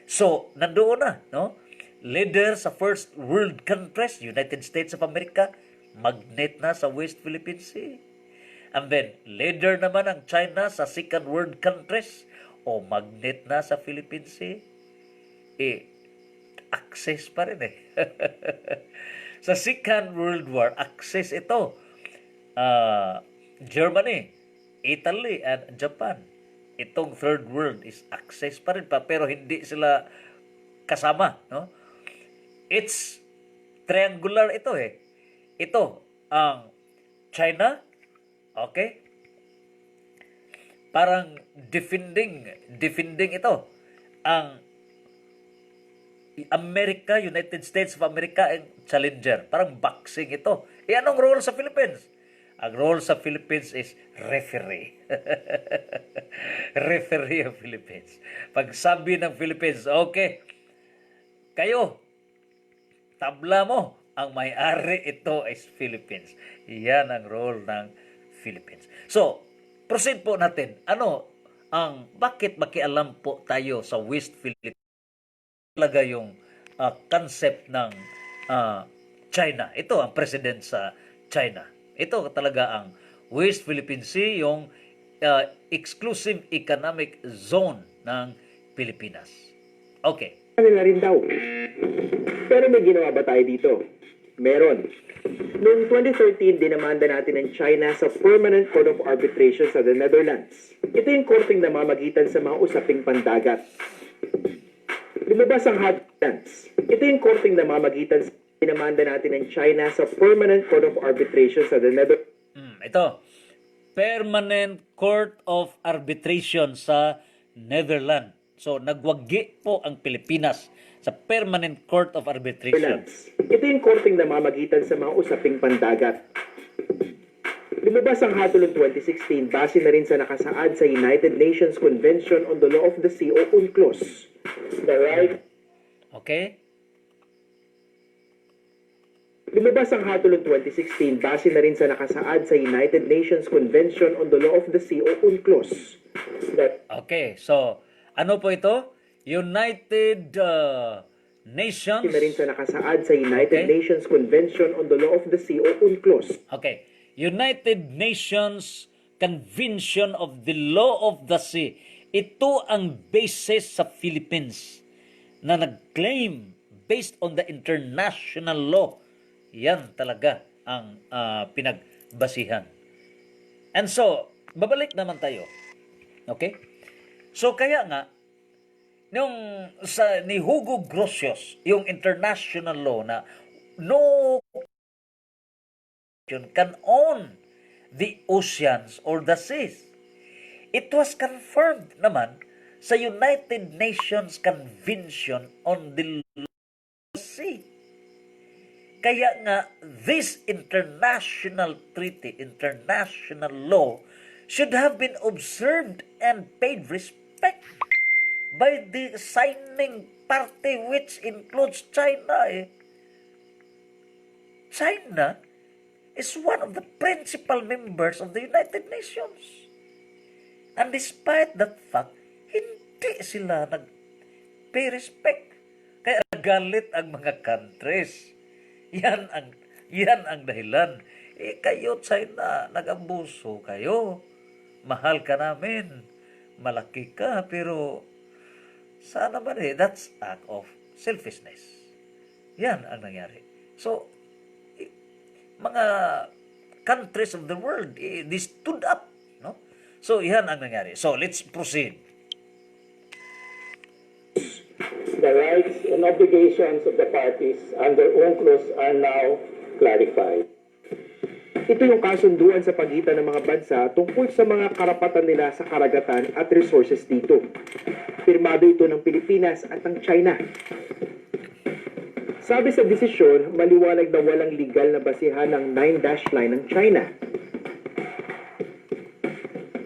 S2: So, nandoon na, no? Leader sa first world countries, United States of America, magnet na sa West Philippine Sea. And then, leader naman ang China sa second world countries, o magnet na sa Philippine Sea. Access pa rin eh. Sa Second World War, access ito. Germany, Italy, and Japan. Itong Third World is access pa rin pa, pero hindi sila kasama. No? It's triangular ito eh. Ito, ang China, okay? Parang defending ito. Ang America, United States of America, ang challenger. Parang boxing ito. Anong role sa Philippines? Ang role sa Philippines is referee. Referee of Philippines. Pag sabi ng Philippines, okay, kayo, tabla mo, ang may-ari ito is Philippines. Yan ang role ng Philippines. So, proceed po natin. Bakit makialam po tayo sa West Philippines? Talaga yung concept ng China. Ito ang president sa China. Ito talaga ang West Philippine Sea, yung exclusive economic zone ng Pilipinas. Okay.
S6: Kanila rin daw. Pero may ginawa ba tayo dito? Meron. Noong 2013, dinamanda natin ang China sa Permanent Court of Arbitration sa the Netherlands. Ito yung korteng namamagitan sa mga usaping pandagat. Lumabas ang Netherlands. Ito yung korteng namamagitan sa dinamanda natin ang China sa Permanent Court of Arbitration sa the Netherlands.
S2: Ito, Permanent Court of Arbitration sa Netherlands. So, nagwagi po ang Pilipinas sa Permanent Court of Arbitration.
S6: Ito yung korteng namamagitan sa mga usaping pandagat. Lumabas ang hatol noong 2016 base na rin sa nakasaad sa United Nations Convention on the Law of the Sea o UNCLOS. The right.
S2: Okay?
S6: Lumabas ang hatol noong 2016 base na rin sa nakasaad sa United Nations Convention on the Law of the Sea o UNCLOS.
S2: Okay, so ano po ito? United Nations.
S6: Na rin sa nakasaad sa United Nations Convention on the Law of the Sea o UNCLOS.
S2: Okay. United Nations Convention of the Law of the Sea. Ito ang basis sa Philippines na nag-claim based on the international law. Yan talaga ang pinagbasihan. And so, babalik naman tayo. Okay? So, kaya nga, ni Hugo Grotius, yung international law na no can own the oceans or the seas. It was confirmed naman sa United Nations Convention on the Sea. Kaya nga, this international treaty, international law, should have been observed and paid respect by the signing party, which includes China. China is one of the principal members of the United Nations. And despite that fact, hindi sila nag-pay respect. Kaya galit ang mga countries. Yan ang Yan ang dahilan. Kayo, China, nag-abuso kayo. Mahal ka namin. Malaki ka, pero sana ba that's act of selfishness. Yan ang nangyari. So, mga countries of the world, they stood up. No? So, yan ang nangyari. So, let's proceed.
S7: The rights and obligations of the parties under UNCLOS are now clarified.
S6: Ito yung kasunduan sa pagitan ng mga bansa tungkol sa mga karapatan nila sa karagatan at resources dito. Pirmado ito ng Pilipinas at ng China. Sabi sa desisyon, maliwanag na walang legal na basihan ng 9-dash line ng China.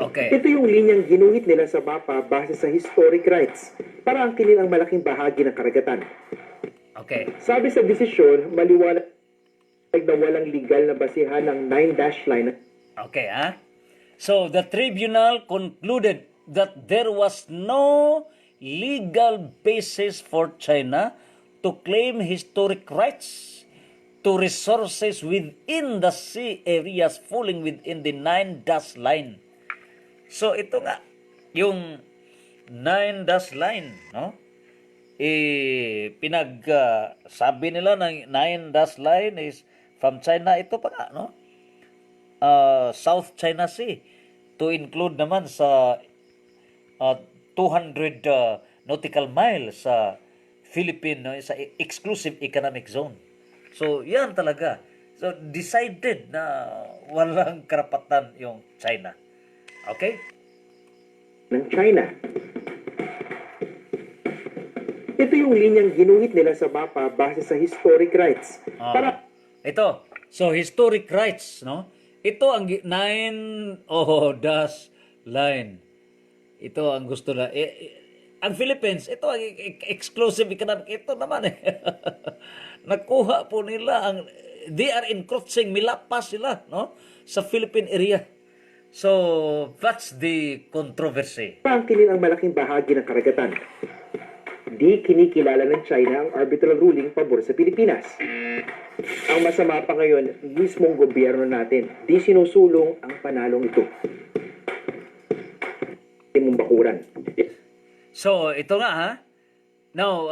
S2: Okay.
S6: Ito yung linyang ginuhit nila sa mapa base sa historic rights para angkinin ang malaking bahagi ng karagatan.
S2: Okay.
S6: Sabi sa desisyon, maliwanag na walang legal na basihan ng 9-dash line.
S2: Okay, So, the tribunal concluded that there was no legal basis for China to claim historic rights to resources within the sea areas falling within the 9-dash line. So, ito nga, yung 9-dash line, no? Sabi nila ng 9-dash line is from China, ito pa nga, no? South China Sea to include naman sa 200 nautical miles sa Philippine, no, sa exclusive economic zone. So, yan talaga. So, decided na walang karapatan yung China. Okay?
S6: Ng China. Ito yung linyang ginuhit nila sa mapa base sa historic rights.
S2: Ito. So, historic rights, no? Ito ang 9-dash line. Ito ang gusto na. Ang Philippines, ito ang exclusive economic. Ito naman Nakuha po nila they are encroaching, milapas sila, no? Sa Philippine area. So, that's the controversy.
S6: Pangkinin ang malaking bahagi ng karagatan. Di kinikilala ng China ang arbitral ruling pabor sa Pilipinas. Ang masama pa ngayon, mismong gobyerno natin, di sinusulong ang panalong ito. Mong bakuran.
S2: So, ito nga Now,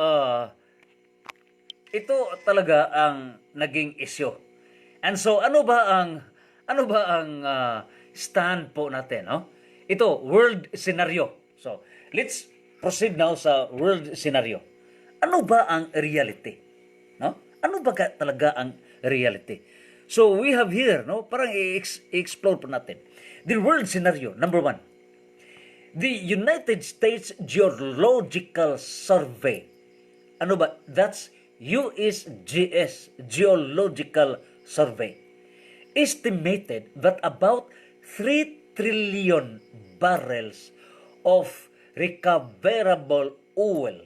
S2: ito talaga ang naging issue. And so, ano ba ang stand po natin, no? Ito, world scenario. So, let's proceed now sa world scenario. Ano ba ang reality? No? Ano ba talaga ang reality? So, we have here, no? Parang i-explore po natin. The world scenario, number 1. The United States Geological Survey. Ano ba? That's USGS, Geological Survey. Estimated that about 3 trillion barrels of recoverable oil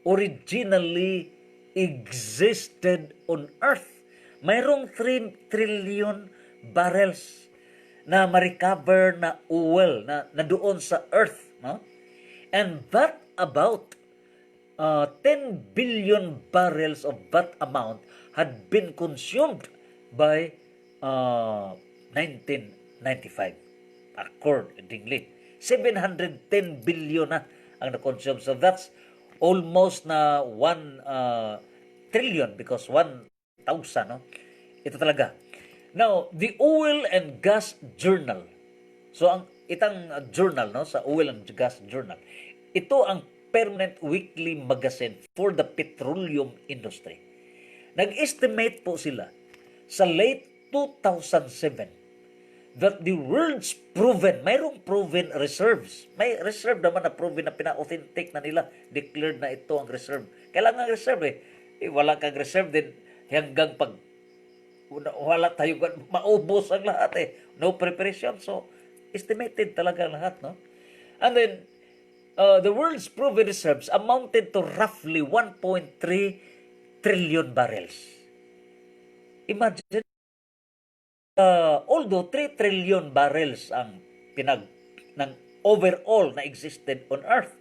S2: originally existed on Earth. Mayroong 3 trillion barrels na ma-recover na oil na doon sa Earth. No? And that about 10 billion barrels of that amount had been consumed by 1995. Accordingly, 710 billion na ang na-consume. So that's almost na 1 trillion because 1,000. No? Ito talaga. Now, the Oil and Gas Journal. So, itang journal, no, sa Oil and Gas Journal, ito ang permanent weekly magazine for the petroleum industry. Nag-estimate po sila sa late 2007 that the world's mayroong proven reserves. May reserve naman na proven na pina-authentic na nila. Declared na ito ang reserve. Kailangan reserve wala kang reserve din hanggang wala tayo, maubos ang lahat No preparation. So, estimated talaga lahat, no? And then, the world's proven reserves amounted to roughly 1.3 trillion barrels. Imagine, although 3 trillion barrels ang ng overall na existed on Earth.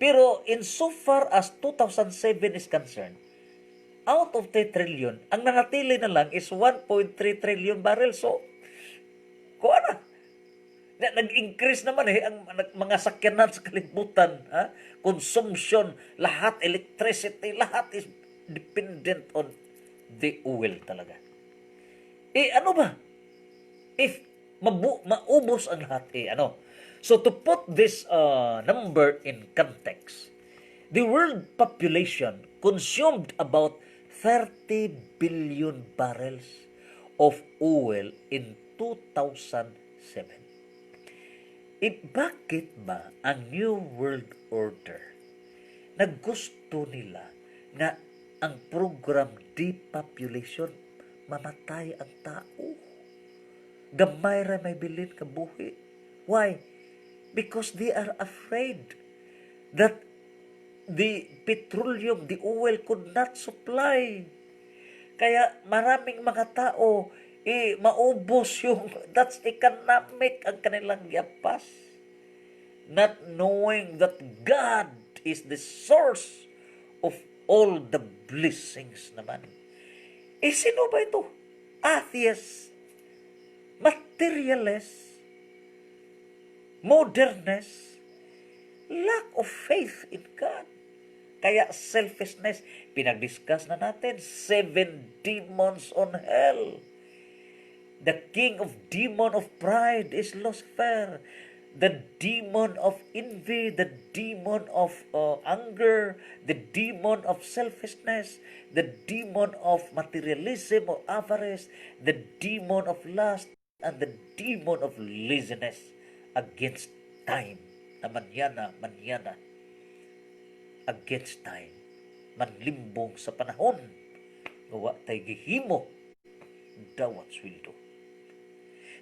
S2: Pero, in so far as 2007 is concerned, out of 3 trillion, ang nanatili na lang is 1.3 trillion barrels. So, kuha na. Nag-increase naman ang mga sakyanan sa kalibutan, ha? Consumption, lahat, electricity, lahat is dependent on the oil talaga. Ano ba? If maubos ang lahat, ano? So to put this number in context, the world population consumed about 30 billion barrels of oil in 2007. Bakit ba ang New World Order naggusto nila na ang program depopulation mamatay ang tao? Gamay ra may bilin kabuhi. Why? Because they are afraid that the petroleum, the oil could not supply. Kaya maraming mga tao maubos yung, that's economic ang kanilang yapas. Not knowing that God is the source of all the blessings naman. Sino ba ito? Atheist, materialist, modernist, lack of faith in God. Kaya selfishness, pinag-discuss na natin, 7 demons on hell. The king of demon of pride is Lucifer. The demon of envy, the demon of anger, the demon of selfishness, the demon of materialism or avarice, the demon of lust, and the demon of laziness against time. Na manyana, against time. Manlimbong sa panahon. Gawa tay gihimo. Dawat sweldo.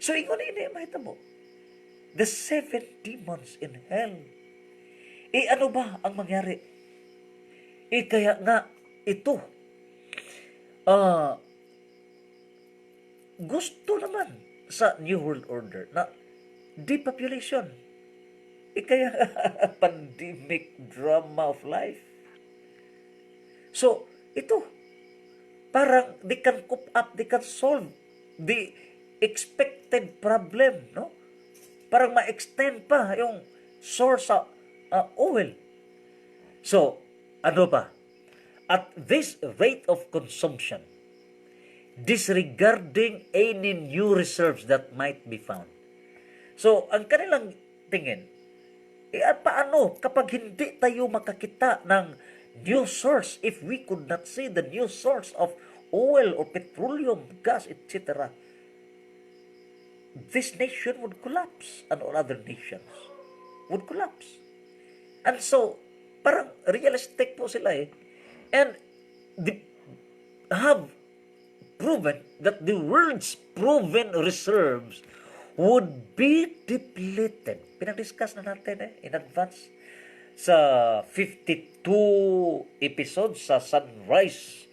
S2: So, ingon ini mahitabo. The 7 demons in hell. Ano ba ang mangyari? Kaya nga, ito, gusto naman sa New World Order na depopulation. Kaya pandemic drama of life. So, ito, parang they can cope up, they can solve the expected problem, no? Parang ma-extend pa yung source sa oil. So, ano ba? At this rate of consumption, disregarding any new reserves that might be found. So, ang kanilang tingin, paano kapag hindi tayo makakita ng new source, if we could not see the new source of oil or petroleum, gas, etc., this nation would collapse and all other nations would collapse. And so, parang realistic po sila And have proven that the world's proven reserves would be depleted. Pinag-discuss na natin in advance sa 52 episodes sa Sunrise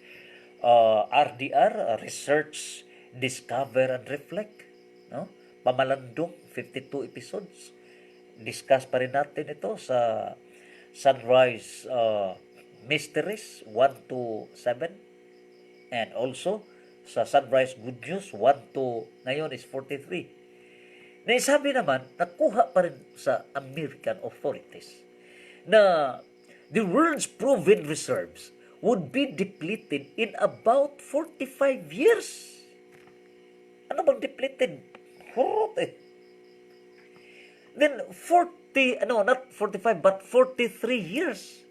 S2: RDR, Research, Discover, and Reflect. No? Pamalandong 52 episodes. Discuss pa rin natin ito sa Sunrise Mysteries 1 to 7 and also sa Sunrise Good News 1 to ngayon is 43. Naisabi naman, nakuha pa rin sa American authorities na the world's proven reserves would be depleted in about 45 years. Ano bang depleted? Hurot Then not 45 but 43 years.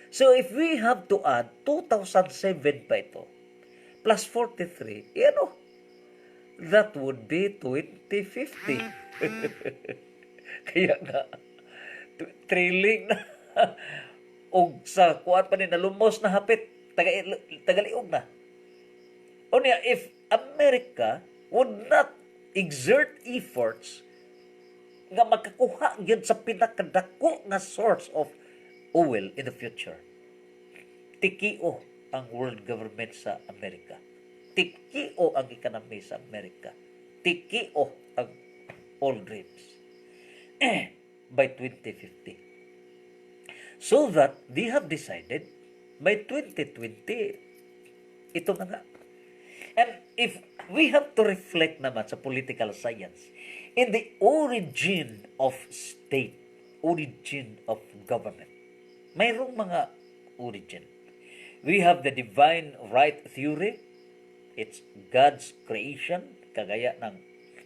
S2: So if we have to add 2007 pa ito plus 43, that would be 2050. Kaya nga, trailing na. O sa kuwan pa ni nalumos na hapit, tagaliog na. O niya, if America would not exert efforts nga makakuha yun sa pinakadako nga source of oil in the future, tikio ang world government sa Amerika. Tikio ang economy sa Amerika. Tikio ang all dreams. By 2050. So that they have decided by 2020, Ito na nga. And if we have to reflect naman sa political science, in the origin of state, origin of government, mayroong mga origin. We have the divine right theory. It's God's creation, kagaya ng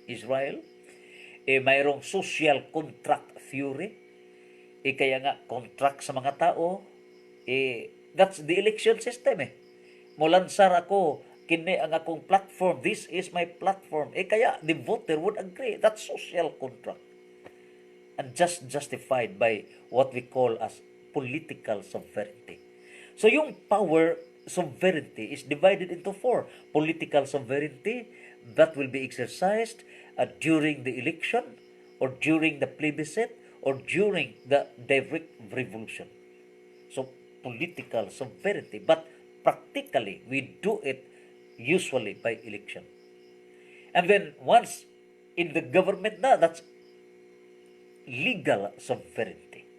S2: Israel. Mayroong social contract theory. Kaya nga, contract sa mga tao. That's the election system Mulansar ako, kini ang akong platform. This is my platform. Kaya the voter would agree. That's social contract. And just justified by what we call as political sovereignty. So yung power sovereignty is divided into four. Political sovereignty that will be exercised during the election or during the plebiscite or during the direct revolution. So political sovereignty, but practically we do it usually by election. And then once in the government na, that's legal sovereignty.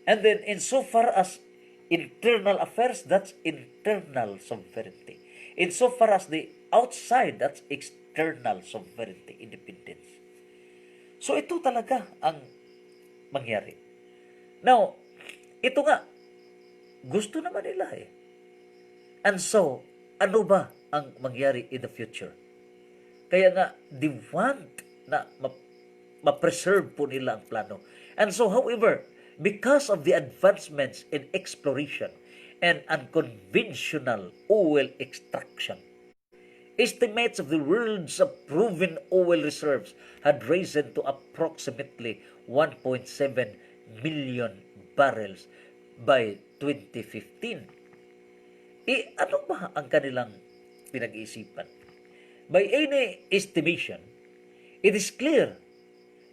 S2: And then insofar as internal affairs, that's internal sovereignty. Insofar as the outside, that's external sovereignty, independence. So ito talaga ang mangyari. Now, ito nga, gusto naman nila And so, ano ba ang mangyari in the future? Kaya nga, they want na ma-preserve po nila ang plano. And so, however, because of the advancements in exploration and unconventional oil extraction, estimates of the world's proven oil reserves had risen to approximately 1.7 million barrels by 2015. Ano ba ang kanilang pinag-iisipan? By any estimation, it is clear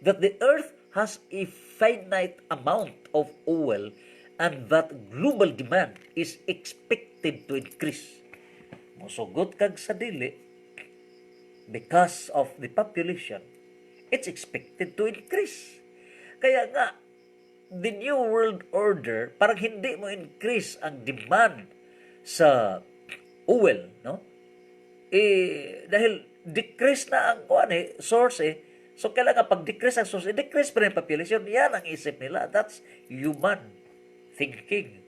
S2: that the earth has a finite amount of oil and that global demand is expected to increase. Musugot kag sa dili, because of the population, it's expected to increase. Kaya nga, the New World Order, parang hindi mo increase ang demand sa oil, no? Dahil decrease na ang source So, kailangan pag-decrease ang source, decrease pa rin population. Yan ang isip nila. That's human thinking.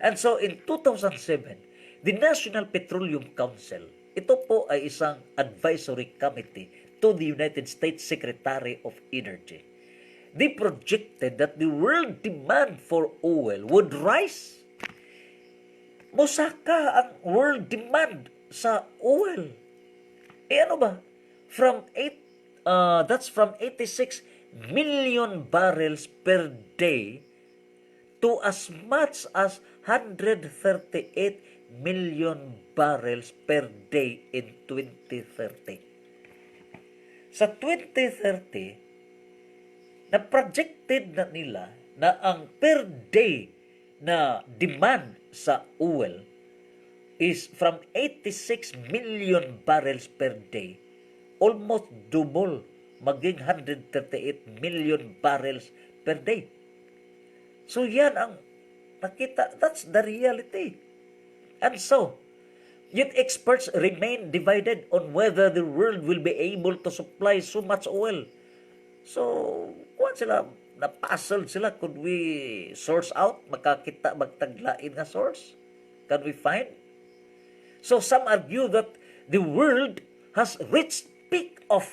S2: And so, in 2007, the National Petroleum Council, ito po ay isang advisory committee to the United States Secretary of Energy. They projected that the world demand for oil would rise. Musaka ang world demand sa oil. Ano ba? That's from 86 million barrels per day to as much as 138 million barrels per day in 2030. Sa 2030, na-projected na nila na ang per day na demand sa oil is from 86 million barrels per day, almost double, maging 138 million barrels per day. So yan ang nakita, that's the reality. And so, yet experts remain divided on whether the world will be able to supply so much oil. So, kung sila, na-puzzled sila, could we source out, magkakita, magtaglain na source? Can we find? So, some argue that the world has reached peak of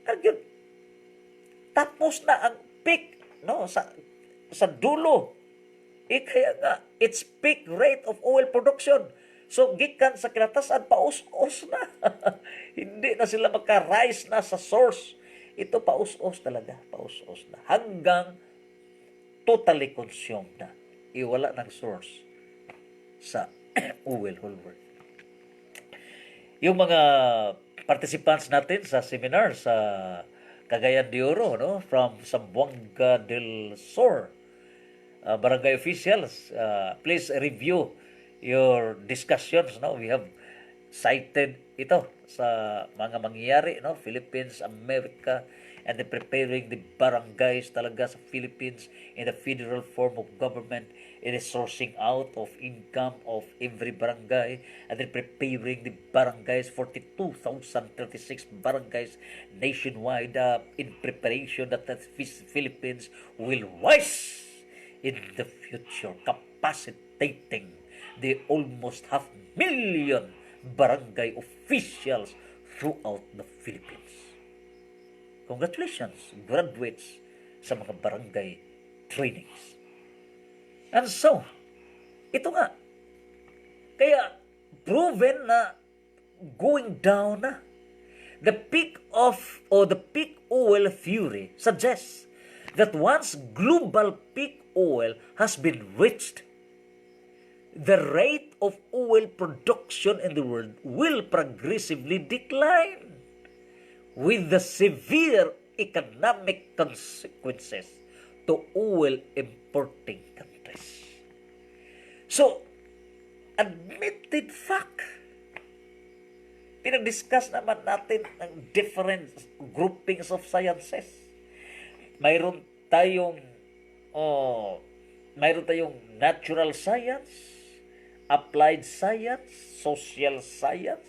S2: argue. Tapos na ang peak, no, sa dulo. Kaya nga, it's peak rate of oil production. So, gikan sa kinatasan, paus-us na. Hindi na sila magka-rise na sa source. Ito, paus-us talaga. Paus-us na. Hanggang totally consumed na. Iwala ng source sa oil whole world. Yung mga participants natin sa seminar sa Cagayan de Oro, no, from Zamboanga del Sur, barangay officials, please review your discussions, no. We have cited ito sa mga mangyayari, no, Philippines, America, and the preparing the barangays talaga sa Philippines in the federal form of government It is sourcing out of income of every barangay and then preparing the barangays, 42,036 barangays nationwide in preparation that the Philippines will rise in the future, capacitating the almost 500,000 barangay officials throughout the Philippines. Congratulations, graduates sa mga barangay trainings. And so, ito nga, kaya proven na going down na. The peak oil theory suggests that once global peak oil has been reached, the rate of oil production in the world will progressively decline with the severe economic consequences to oil importing countries. So, admitted fact. Pinag-discuss naman natin ang different groupings of sciences. Mayroon tayong natural science, applied science, social science,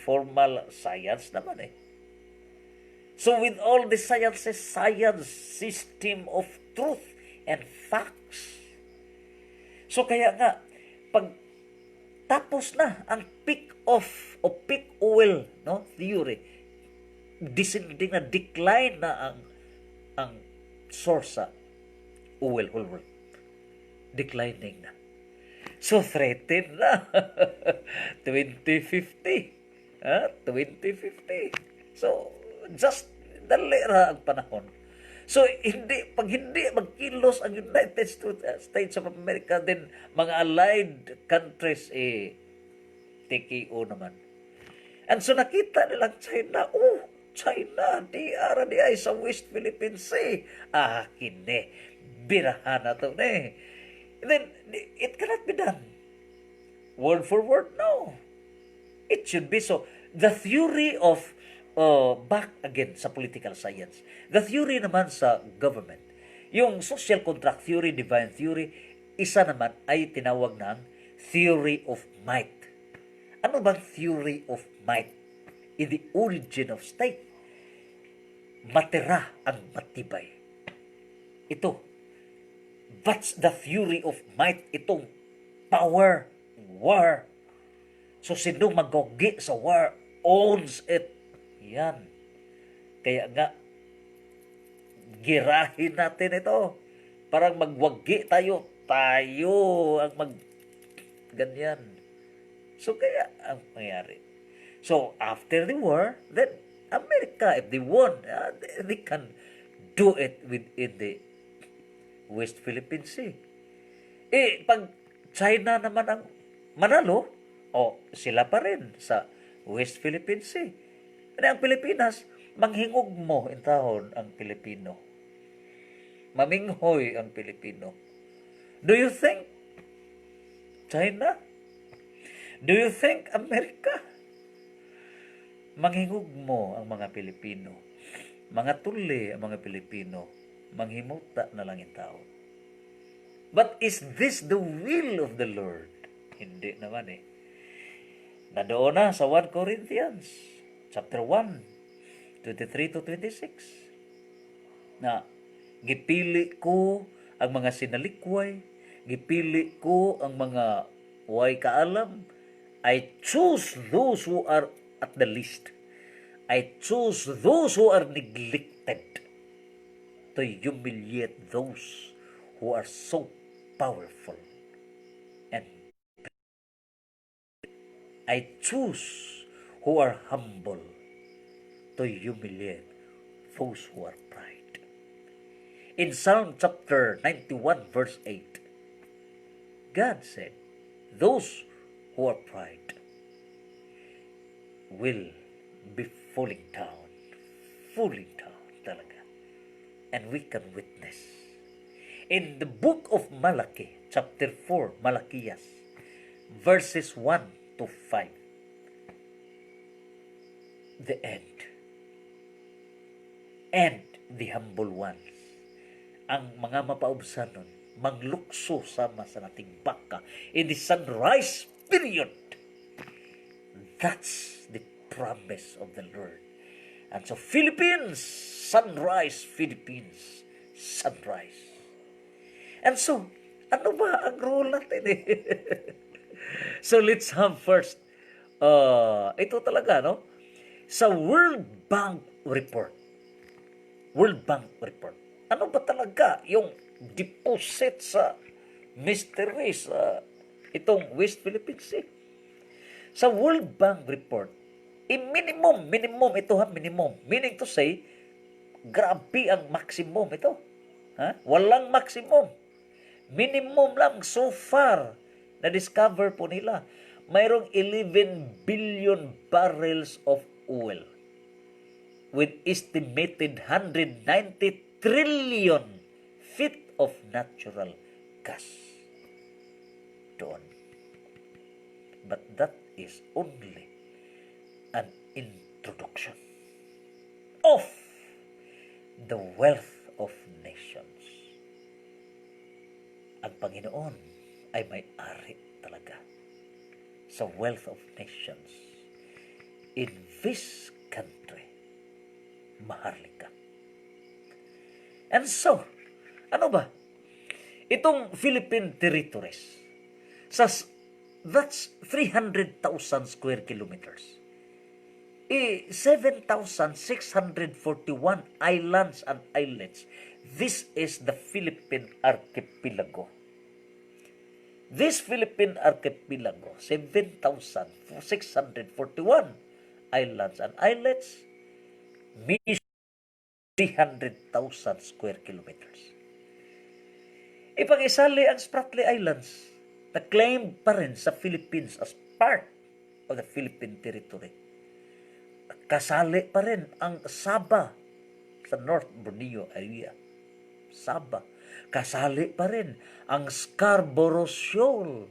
S2: formal science naman eh. So with all the sciences, science system of truth and facts. So kaya nga, pag tapos na ang peak oil theory, descending na, decline na ang source sa oil whole world. Declining na. So threatened na 2050. 2050. So just dali ra ang panahon. So, pag hindi magkilos ang United States of America, then mga allied countries, TKO naman. And so, nakita nilang China, China, di ay sa West Philippine Sea. Kini, birahan na ito na. And then, it cannot be done. Word for word, no. It should be so. The theory of back again sa political science. The theory naman sa government. Yung social contract theory, divine theory, isa naman ay tinawag ng theory of might. Ano bang theory of might? In the origin of state, matira ang matibay. Ito. That's the theory of might. Itong power, war. So, sino magogi sa war owns it. Yan. Kaya nga, girahin natin ito. Parang magwagi tayo. Tayo ang ganyan. So, kaya ang nangyari. So, after the war, then America, if they won, they can do it within the West Philippine Sea. Pag China naman ang manalo, sila pa rin sa West Philippine Sea. Ang Pilipinas, manghingog mo in tahon ang Pilipino. Maminghoy ang Pilipino. Do you think China? Do you think America? Manghingog mo ang mga Pilipino. Mga tuli ang mga Pilipino. Manghimuta na lang in tahon. But is this the will of the Lord? Hindi naman eh. Nadoon na sa 1 Corinthians chapter 1, 23 to 26. Na gipili ko ang mga sinalikway, gipili ko ang mga way kaalam. I choose those who are at the least. I choose those who are neglected to humiliate those who are so powerful. And I choose who are humble to humiliate those who are pride. In Psalm chapter 91 verse 8, God said, those who are pride will be falling down talaga. And we can witness. In the book of Malachi, chapter 4, Malachias, verses 1 to 5, the end. And the humble ones. Ang mga mapaubsanon, manglukso sama sa nating baka in the sunrise period. That's the promise of the Lord. And so Philippines, sunrise, Philippines, sunrise. And so, ano ba ang role natin eh? So let's have first, ito talaga, no? Sa World Bank report, ano ba talaga yung deposit sa mystery sa itong West Philippine Sea? Sa World Bank report, minimum ito ha, minimum. Meaning to say, grabe ang maximum ito. Ha? Walang maximum. Minimum lang so far na discover po nila. Mayroong 11 billion barrels of oil with estimated 190 trillion feet of natural gas. Doon. But that is only an introduction of the wealth of nations. Ang Panginoon ay may-ari talaga sa wealth of nations in this country. Maharlika. And so, ano ba? Itong Philippine territories, that's 300,000 square kilometers. 7,641 islands and islets. This is the Philippine archipelago. This Philippine archipelago, 7,641 islands and islets, means 300,000 square kilometers. Ipag-isali ang Spratly Islands na claimed pa rin sa Philippines as part of the Philippine territory. Kasali pa rin ang Sabah sa North Borneo area. Sabah. Kasali pa rin ang Scarborough Shoal.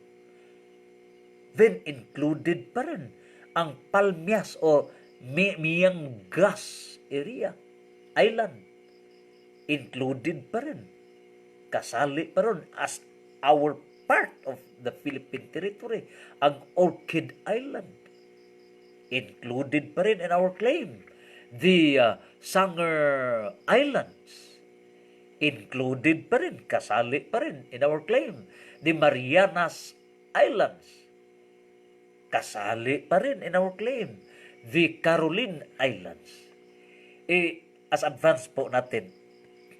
S2: Then included pa rin ang Palmias o Miangas area. Island. Included pa rin. Kasali pa rin as our part of the Philippine territory ang Orchid Island. Included pa rin in our claim the Sanger Islands. Included pa rin, kasali pa rin in our claim the Marianas Islands. Kasali pa rin in our claim the Caroline Islands. As advance po natin,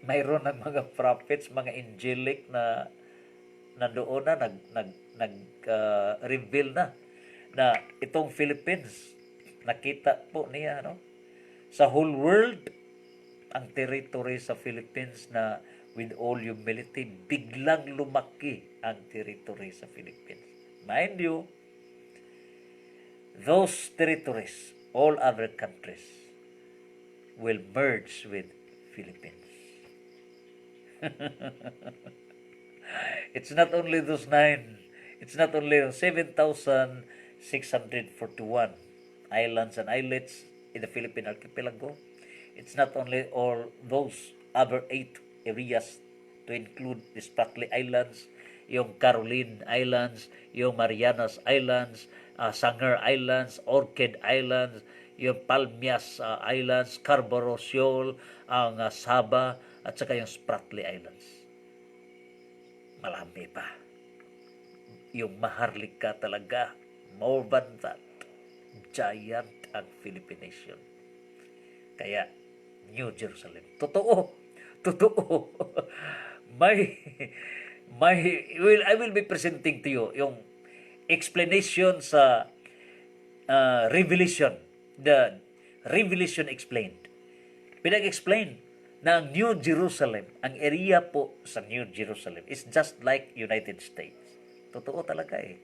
S2: mayroon ng mga prophets, mga angelic na nandoon na nag-reveal na itong Philippines, nakita po niya, no? Sa whole world, ang territory sa Philippines na with all humility, biglang lumaki ang territory sa Philippines. Mind you, those territories, all other countries, will merge with Philippines. It's not only those 7,641 islands and islets in the Philippine archipelago. It's not only all those other 8 areas to include the Spratly Islands, yung Caroline Islands, yung Marianas Islands, Sanger Islands, Orchid Islands, yung Palmias Islands, Scarborough Shoal, ang Sabah, at saka yung Spratly Islands. Marami pa. Yung Maharlika talaga, more than that, giant ang Philippine nation. Kaya, New Jerusalem. Totoo. I will be presenting to you yung explanation sa Revelation. The Revelation explained. Pinag-explain na ang New Jerusalem, ang area po sa New Jerusalem is just like United States. Totoo talaga eh.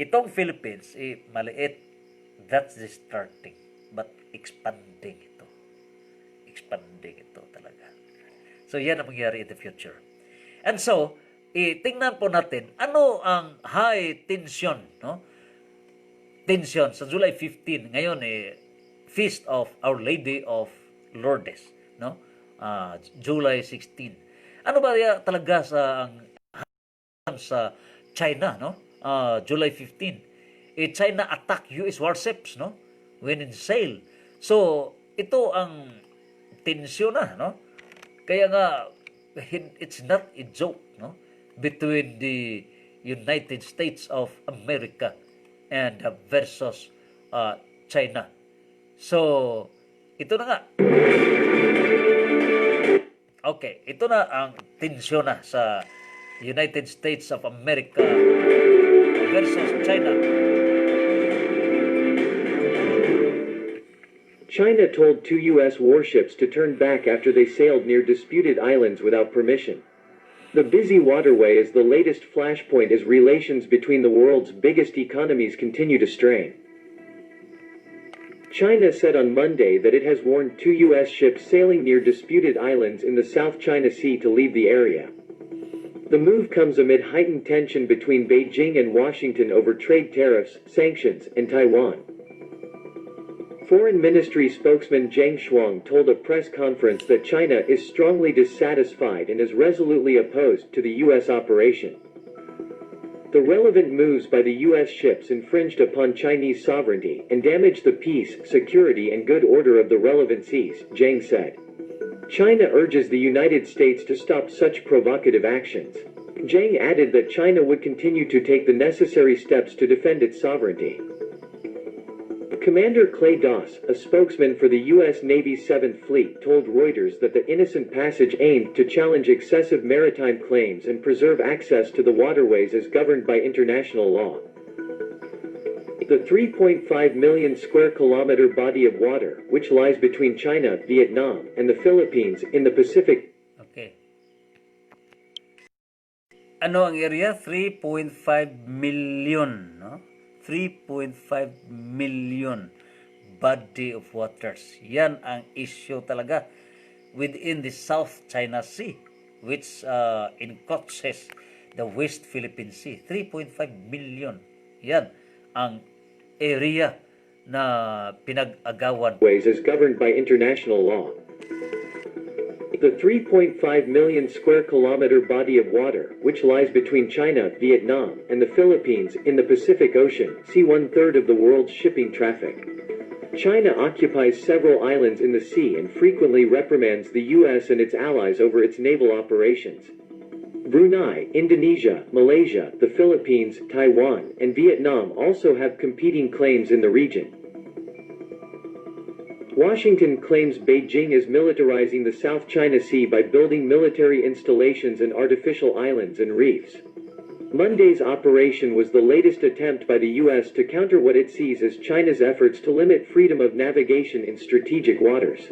S2: Itong Philippines, maliit, that's the starting. But expanding ito. Expanding ito talaga. So yan ang mangyari in the future. And so, tingnan po natin, ano ang high tension, no? Tension sa July 15, ngayon Feast of Our Lady of Lourdes, no? July 16. Ano ba talaga sa ang sa China, no? July 15. China attack US warships, no? When in sail. So, ito ang tensyon na, no? Kaya nga, it's not a joke, no? Between the United States of America and versus China. So, ito na nga. Okay, ito na ang tensyon na sa United States of America versus China.
S6: China told two U.S. warships to turn back after they sailed near disputed islands without permission. The busy waterway is the latest flashpoint as relations between the world's biggest economies continue to strain. China said on Monday that it has warned two U.S. ships sailing near disputed islands in the South China Sea to leave the area. The move comes amid heightened tension between Beijing and Washington over trade tariffs, sanctions, and Taiwan. Foreign Ministry spokesman Zhang Shuang told a press conference that China is strongly dissatisfied and is resolutely opposed to the U.S. operation. The relevant moves by the U.S. ships infringed upon Chinese sovereignty and damaged the peace, security, and good order of the relevant seas, Zhang said. China urges the United States to stop such provocative actions. Zhang added that China would continue to take the necessary steps to defend its sovereignty. Commander Clay Doss, a spokesman for the U.S. Navy's 7th Fleet, told Reuters that the Innocent Passage aimed to challenge excessive maritime claims and preserve access to the waterways as governed by international law. The 3.5 million square kilometer body of water, which lies between China, Vietnam, and the Philippines in the Pacific.
S2: Okay. Ano ang area? 3.5 million, no? 3.5 million body of waters. Yan ang issue talaga within the South China Sea, which encompasses the West Philippine Sea. 3.5 million. Yan ang area na pinag-agawan.
S6: Ways as governed by international law. The 3.5 million square kilometer body of water, which lies between China, Vietnam, and the Philippines in the Pacific Ocean, see 1/3 of the world's shipping traffic. China occupies several islands in the sea and frequently reprimands the U.S. and its allies over its naval operations. Brunei, Indonesia, Malaysia, the Philippines, Taiwan, and Vietnam also have competing claims in the region. Washington claims Beijing is militarizing the South China Sea by building military installations and artificial islands and reefs. Monday's operation was the latest attempt by the U.S. to counter what it sees as China's efforts to limit freedom of navigation in strategic waters.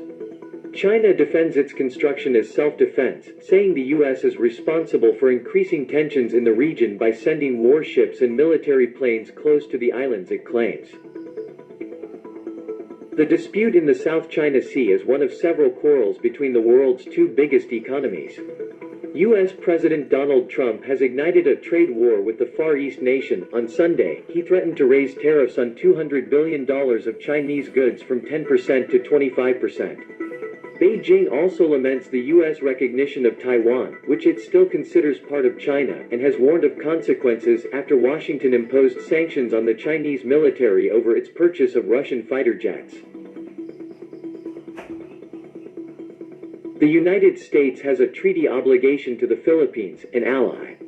S6: China defends its construction as self-defense, saying the U.S. is responsible for increasing tensions in the region by sending warships and military planes close to the islands it claims. The dispute in the South China Sea is one of several quarrels between the world's two biggest economies. U.S. President Donald Trump has ignited a trade war with the Far East nation. On Sunday, he threatened to raise tariffs on $200 billion of Chinese goods from 10% to 25%. Beijing also laments the U.S. recognition of Taiwan, which it still considers part of China, and has warned of consequences after Washington imposed sanctions on the Chinese military over its purchase of Russian fighter jets. The United States has a treaty obligation to the Philippines, an ally.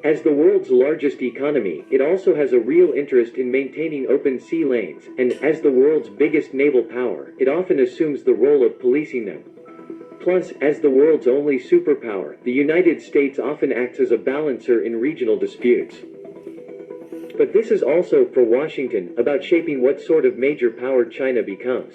S6: As the world's largest economy, it also has a real interest in maintaining open sea lanes, and as the world's biggest naval power, it often assumes the role of policing them. Plus, as the world's only superpower, the United States often acts as a balancer in regional disputes. But this is also, for Washington, about shaping what sort of major power China becomes.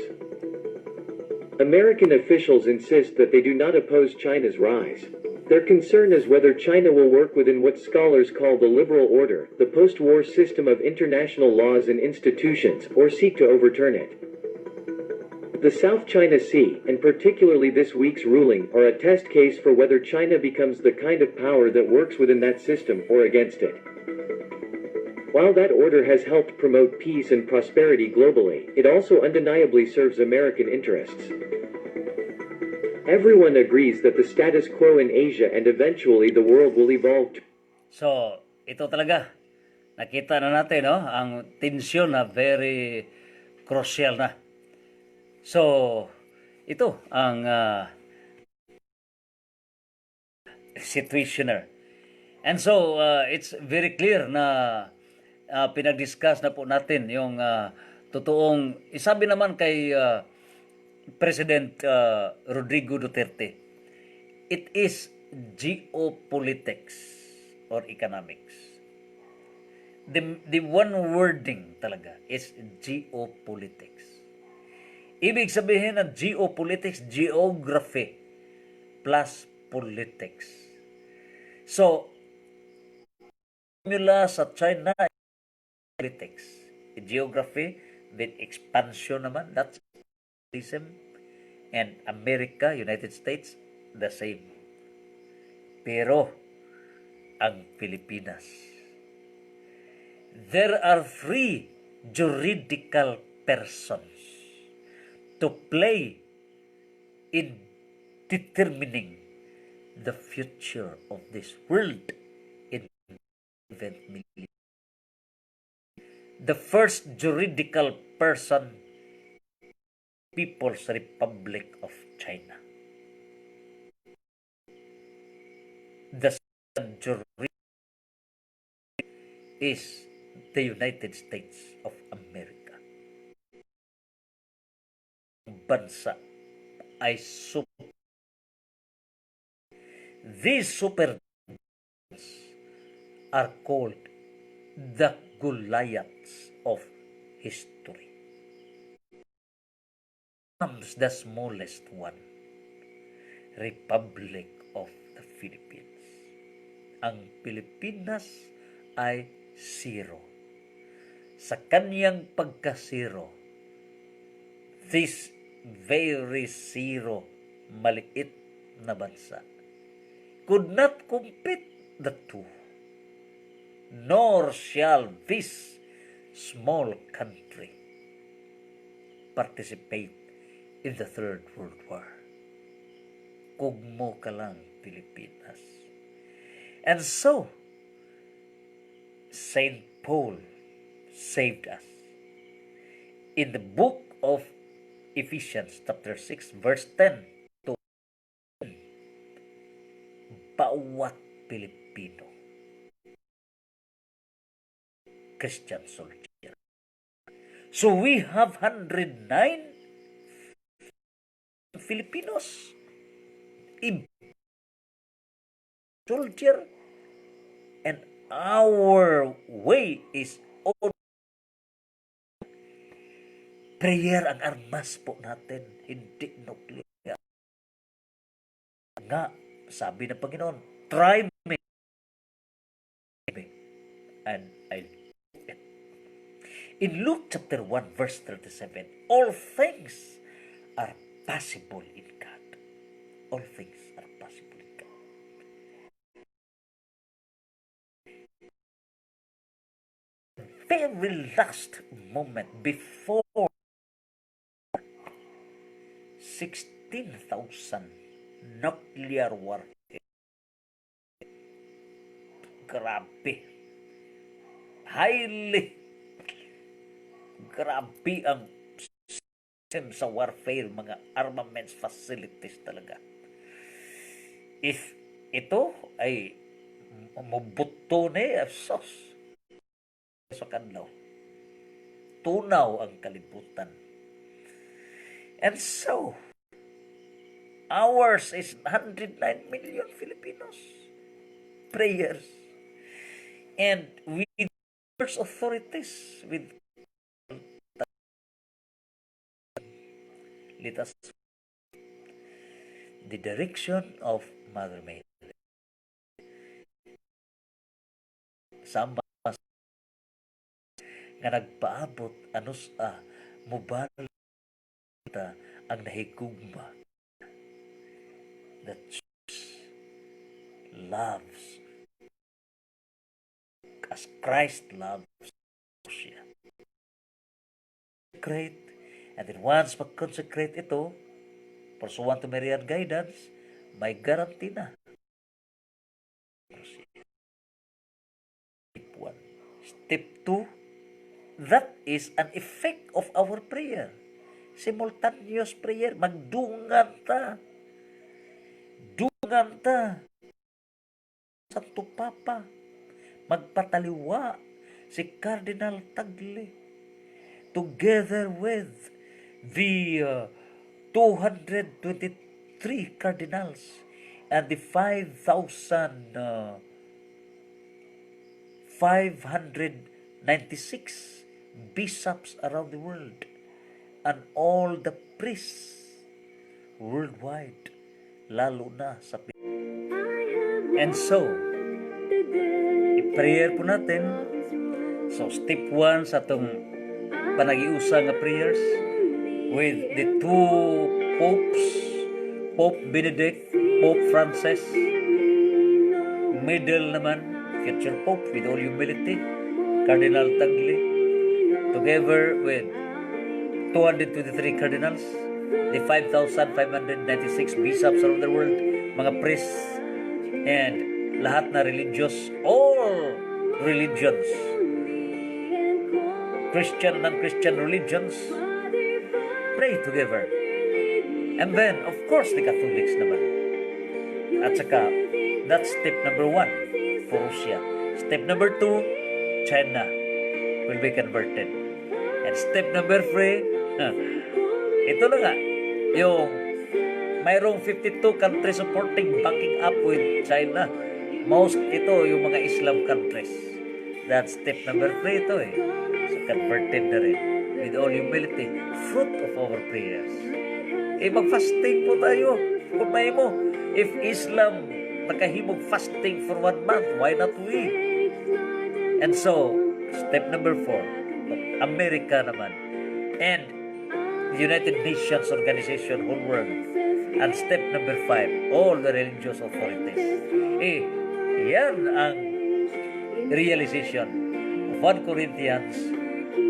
S6: American officials insist that they do not oppose China's rise. Their concern is whether China will work within what scholars call the liberal order, the post-war system of international laws and institutions, or seek to overturn it. The South China Sea, and particularly this week's ruling, are a test case for whether China becomes the kind of power that works within that system or against it. While that order has helped promote peace and prosperity globally, it also undeniably serves American interests. Everyone agrees that the status quo in Asia and eventually the world will evolve.
S2: So, ito talaga. Nakita na natin, no? Ang tensyon na very crucial na. So, ito ang situationer. And so, it's very clear na pinag-discuss na po natin yung totoong, isabi naman kay President Rodrigo Duterte, it is geopolitics or economics. The one wording talaga is geopolitics. Ibig sabihin ng geopolitics, geography plus politics. So, formula sa China, politics. Geography with expansion naman, that's tourism. And America, United States, the same. Pero, ang Pilipinas, there are three juridical persons to play in determining the future of this world in event million. The first juridical person, People's Republic of China. The second juridical is the United States of America. Bansa ay super. These super are called the Goliaths of history. Comes the smallest one, Republic of the Philippines. Ang Pilipinas ay zero. Sa kanyang pagka-zero, this very zero, maliit na bansa, could not compete the two, nor shall this small country participate in the Third World War. Kugmo ka lang, Pilipinas. And so, Saint Paul saved us. In the book of Ephesians chapter 6 verse 10, bawat Pilipino, Christian soldier. So we have 109 Filipinos in soldier, and our way is all prayer. Ang armas po natin, hindi nuclear. Nga, sabi ng Panginoon, try me and I'll do it. In Luke chapter 1 verse 37, all things are possible in God. All things are possible in God. Very last moment before 16,000 nuclear warhead. Grabe. Grabe ang system sa warfare, mga armaments facilities talaga. If ito ay mabuto ni sos sa kanlaw, tunaw ang kalibutan. And so, ours is 109 million Filipinos. Prayers. And with first authorities, with let us the direction of Mother Mary. Samba nga nagpaabot anos mobile ang nahigugma that loves as Christ loves siya. Consecrate, and then once mag-consecrate ito, pursuant to Marian guidance, may guarantee na Step 2, that is an effect of our prayer. Simultaneous prayer. Magdungan ta. Dungan ta. Santo Papa. Magpataliwa si Cardinal Tagle together with the 223 cardinals and the 596 bishops around the world and all the priests worldwide, lalo na sa And so, i-prayer po natin. So, step 1 sa itong panagiusa nga prayers with the two popes, Pope Benedict, Pope Francis, middle naman, future Pope with all humility, Cardinal Tagle, together with 223 cardinals, the 5,596 bishops around the world, mga priests, and lahat na religious, all religions, Christian and non-Christian religions, pray together. And then, of course, the Catholics naman. At saka, that's step number 1 for Russia. Step number 2, China will be converted. And step number 3, ito na nga, yung mayroong 52 countries supporting, backing up with China. Most ito yung mga Islam countries. That's step number 3 ito eh. So converted na rin. With all humility, fruit of our prayers. Mag-fasting po tayo. Kung may mo, if Islam nakahimog fasting for 1 month, why not we? And so, step number 4, America naman. And the United Nations Organization, whole world. And step number 5, all the religious authorities. Yan ang realization of 1 Corinthians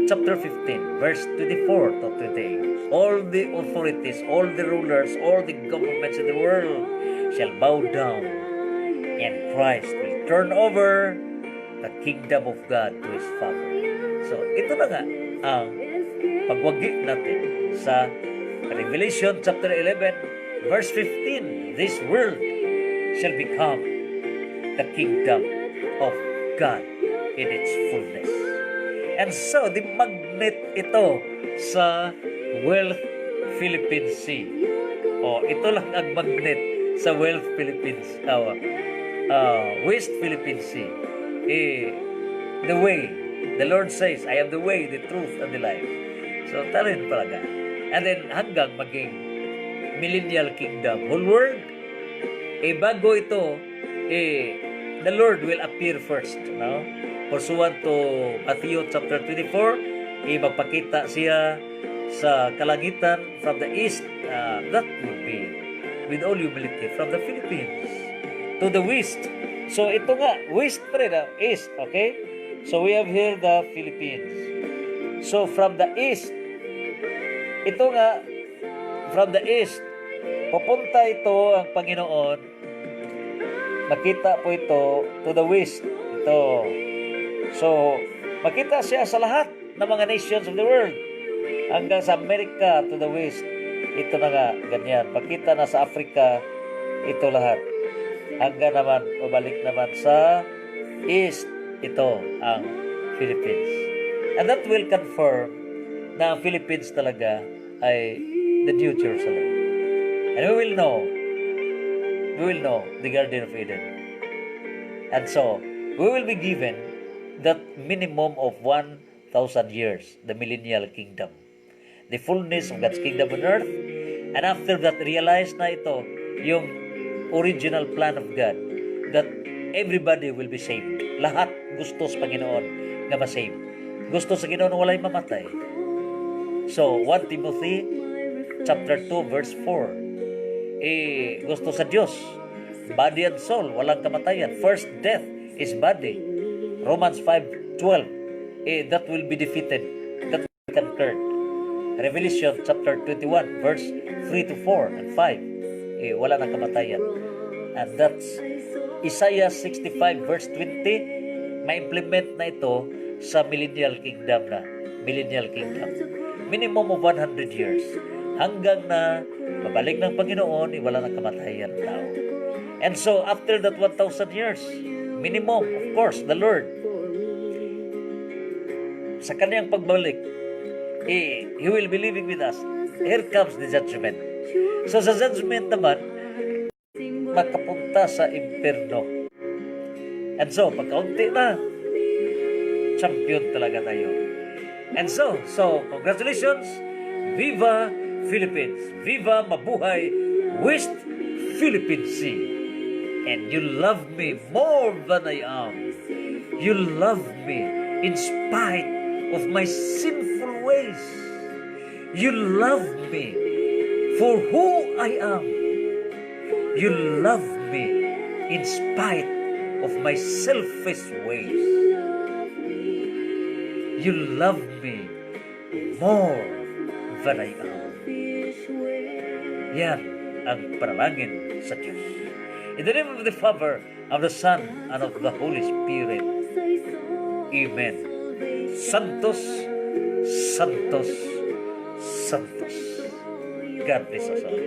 S2: chapter 15, verse 24 to 28. All the authorities, all the rulers, all the governments in the world shall bow down, and Christ will turn over the kingdom of God to His Father. So, ito na nga ang pagwagi natin sa Revelation chapter 11, verse 15. This world shall become the kingdom of God in its fullness. And so, the magnet ito sa Wealth Philippine Sea. Ito lang ang magnet sa Wealth Philippines, West Philippine Sea. The way, the Lord says, I am the way, the truth, and the life. So, tarin talaga. And then, hanggang maging millennial kingdom, whole world, bago ito, the Lord will appear first, no? Pursuant to Matthew chapter 24, magpakita siya sa kalangitan from the east, that would be with all humility from the Philippines to the west. So ito nga, west pa rin, east, okay? So we have here the Philippines. So from the east, ito nga, from the east, papunta ito ang Panginoon, makita po ito to the west. Ito. So, makita siya sa lahat ng mga nations of the world. Hanggang sa America to the west. Ito na nga, ganyan. Makita na sa Africa, ito lahat. Hanggang naman, pabalik naman sa east, ito ang Philippines. And that will confirm na ang Philippines talaga ay the New Jerusalem. And we will know the Garden of Eden. And so, we will be given that minimum of 1,000 years, the millennial kingdom. The fullness of God's kingdom on earth. And after that, realize na ito, yung original plan of God, that everybody will be saved. Lahat gusto sa Panginoon na ma-save. Gusto sa Panginoon walay mamatay. So, 1 Timothy chapter 2, verse 4. Gusto sa Diyos, body and soul, walang kamatayan. First death is body. Romans 5:12, that will be defeated, that will be conquered. Revelation chapter 21, verse 3 to 4 and 5, wala nang kamatayan. And that's Isaiah 65, verse 20, ma-implement na ito sa millennial kingdom na. Millennial kingdom. Minimum of 100 years. Hanggang na mabalik ng Panginoon, wala nang kamatayan ng tao. And so, after that 1,000 years, minimum, of course, the Lord, sa kanyang pagbalik, He will be living with us. Here comes the judgment. So, sa judgment naman, makapunta sa impyerno. And so, pagkaunti na, champion talaga tayo. And so, congratulations! Viva Philippines! Viva mabuhay West Philippine Sea! And you love me more than I am. You love me in spite of my sinful ways. You love me for who I am. You love me in spite of my selfish ways. You love me more than I am. Yan ang panalangin sa Diyos. In the name of the Father, of the Son, and of the Holy Spirit. Amen. Santos, Santos, Santos. God bless us all.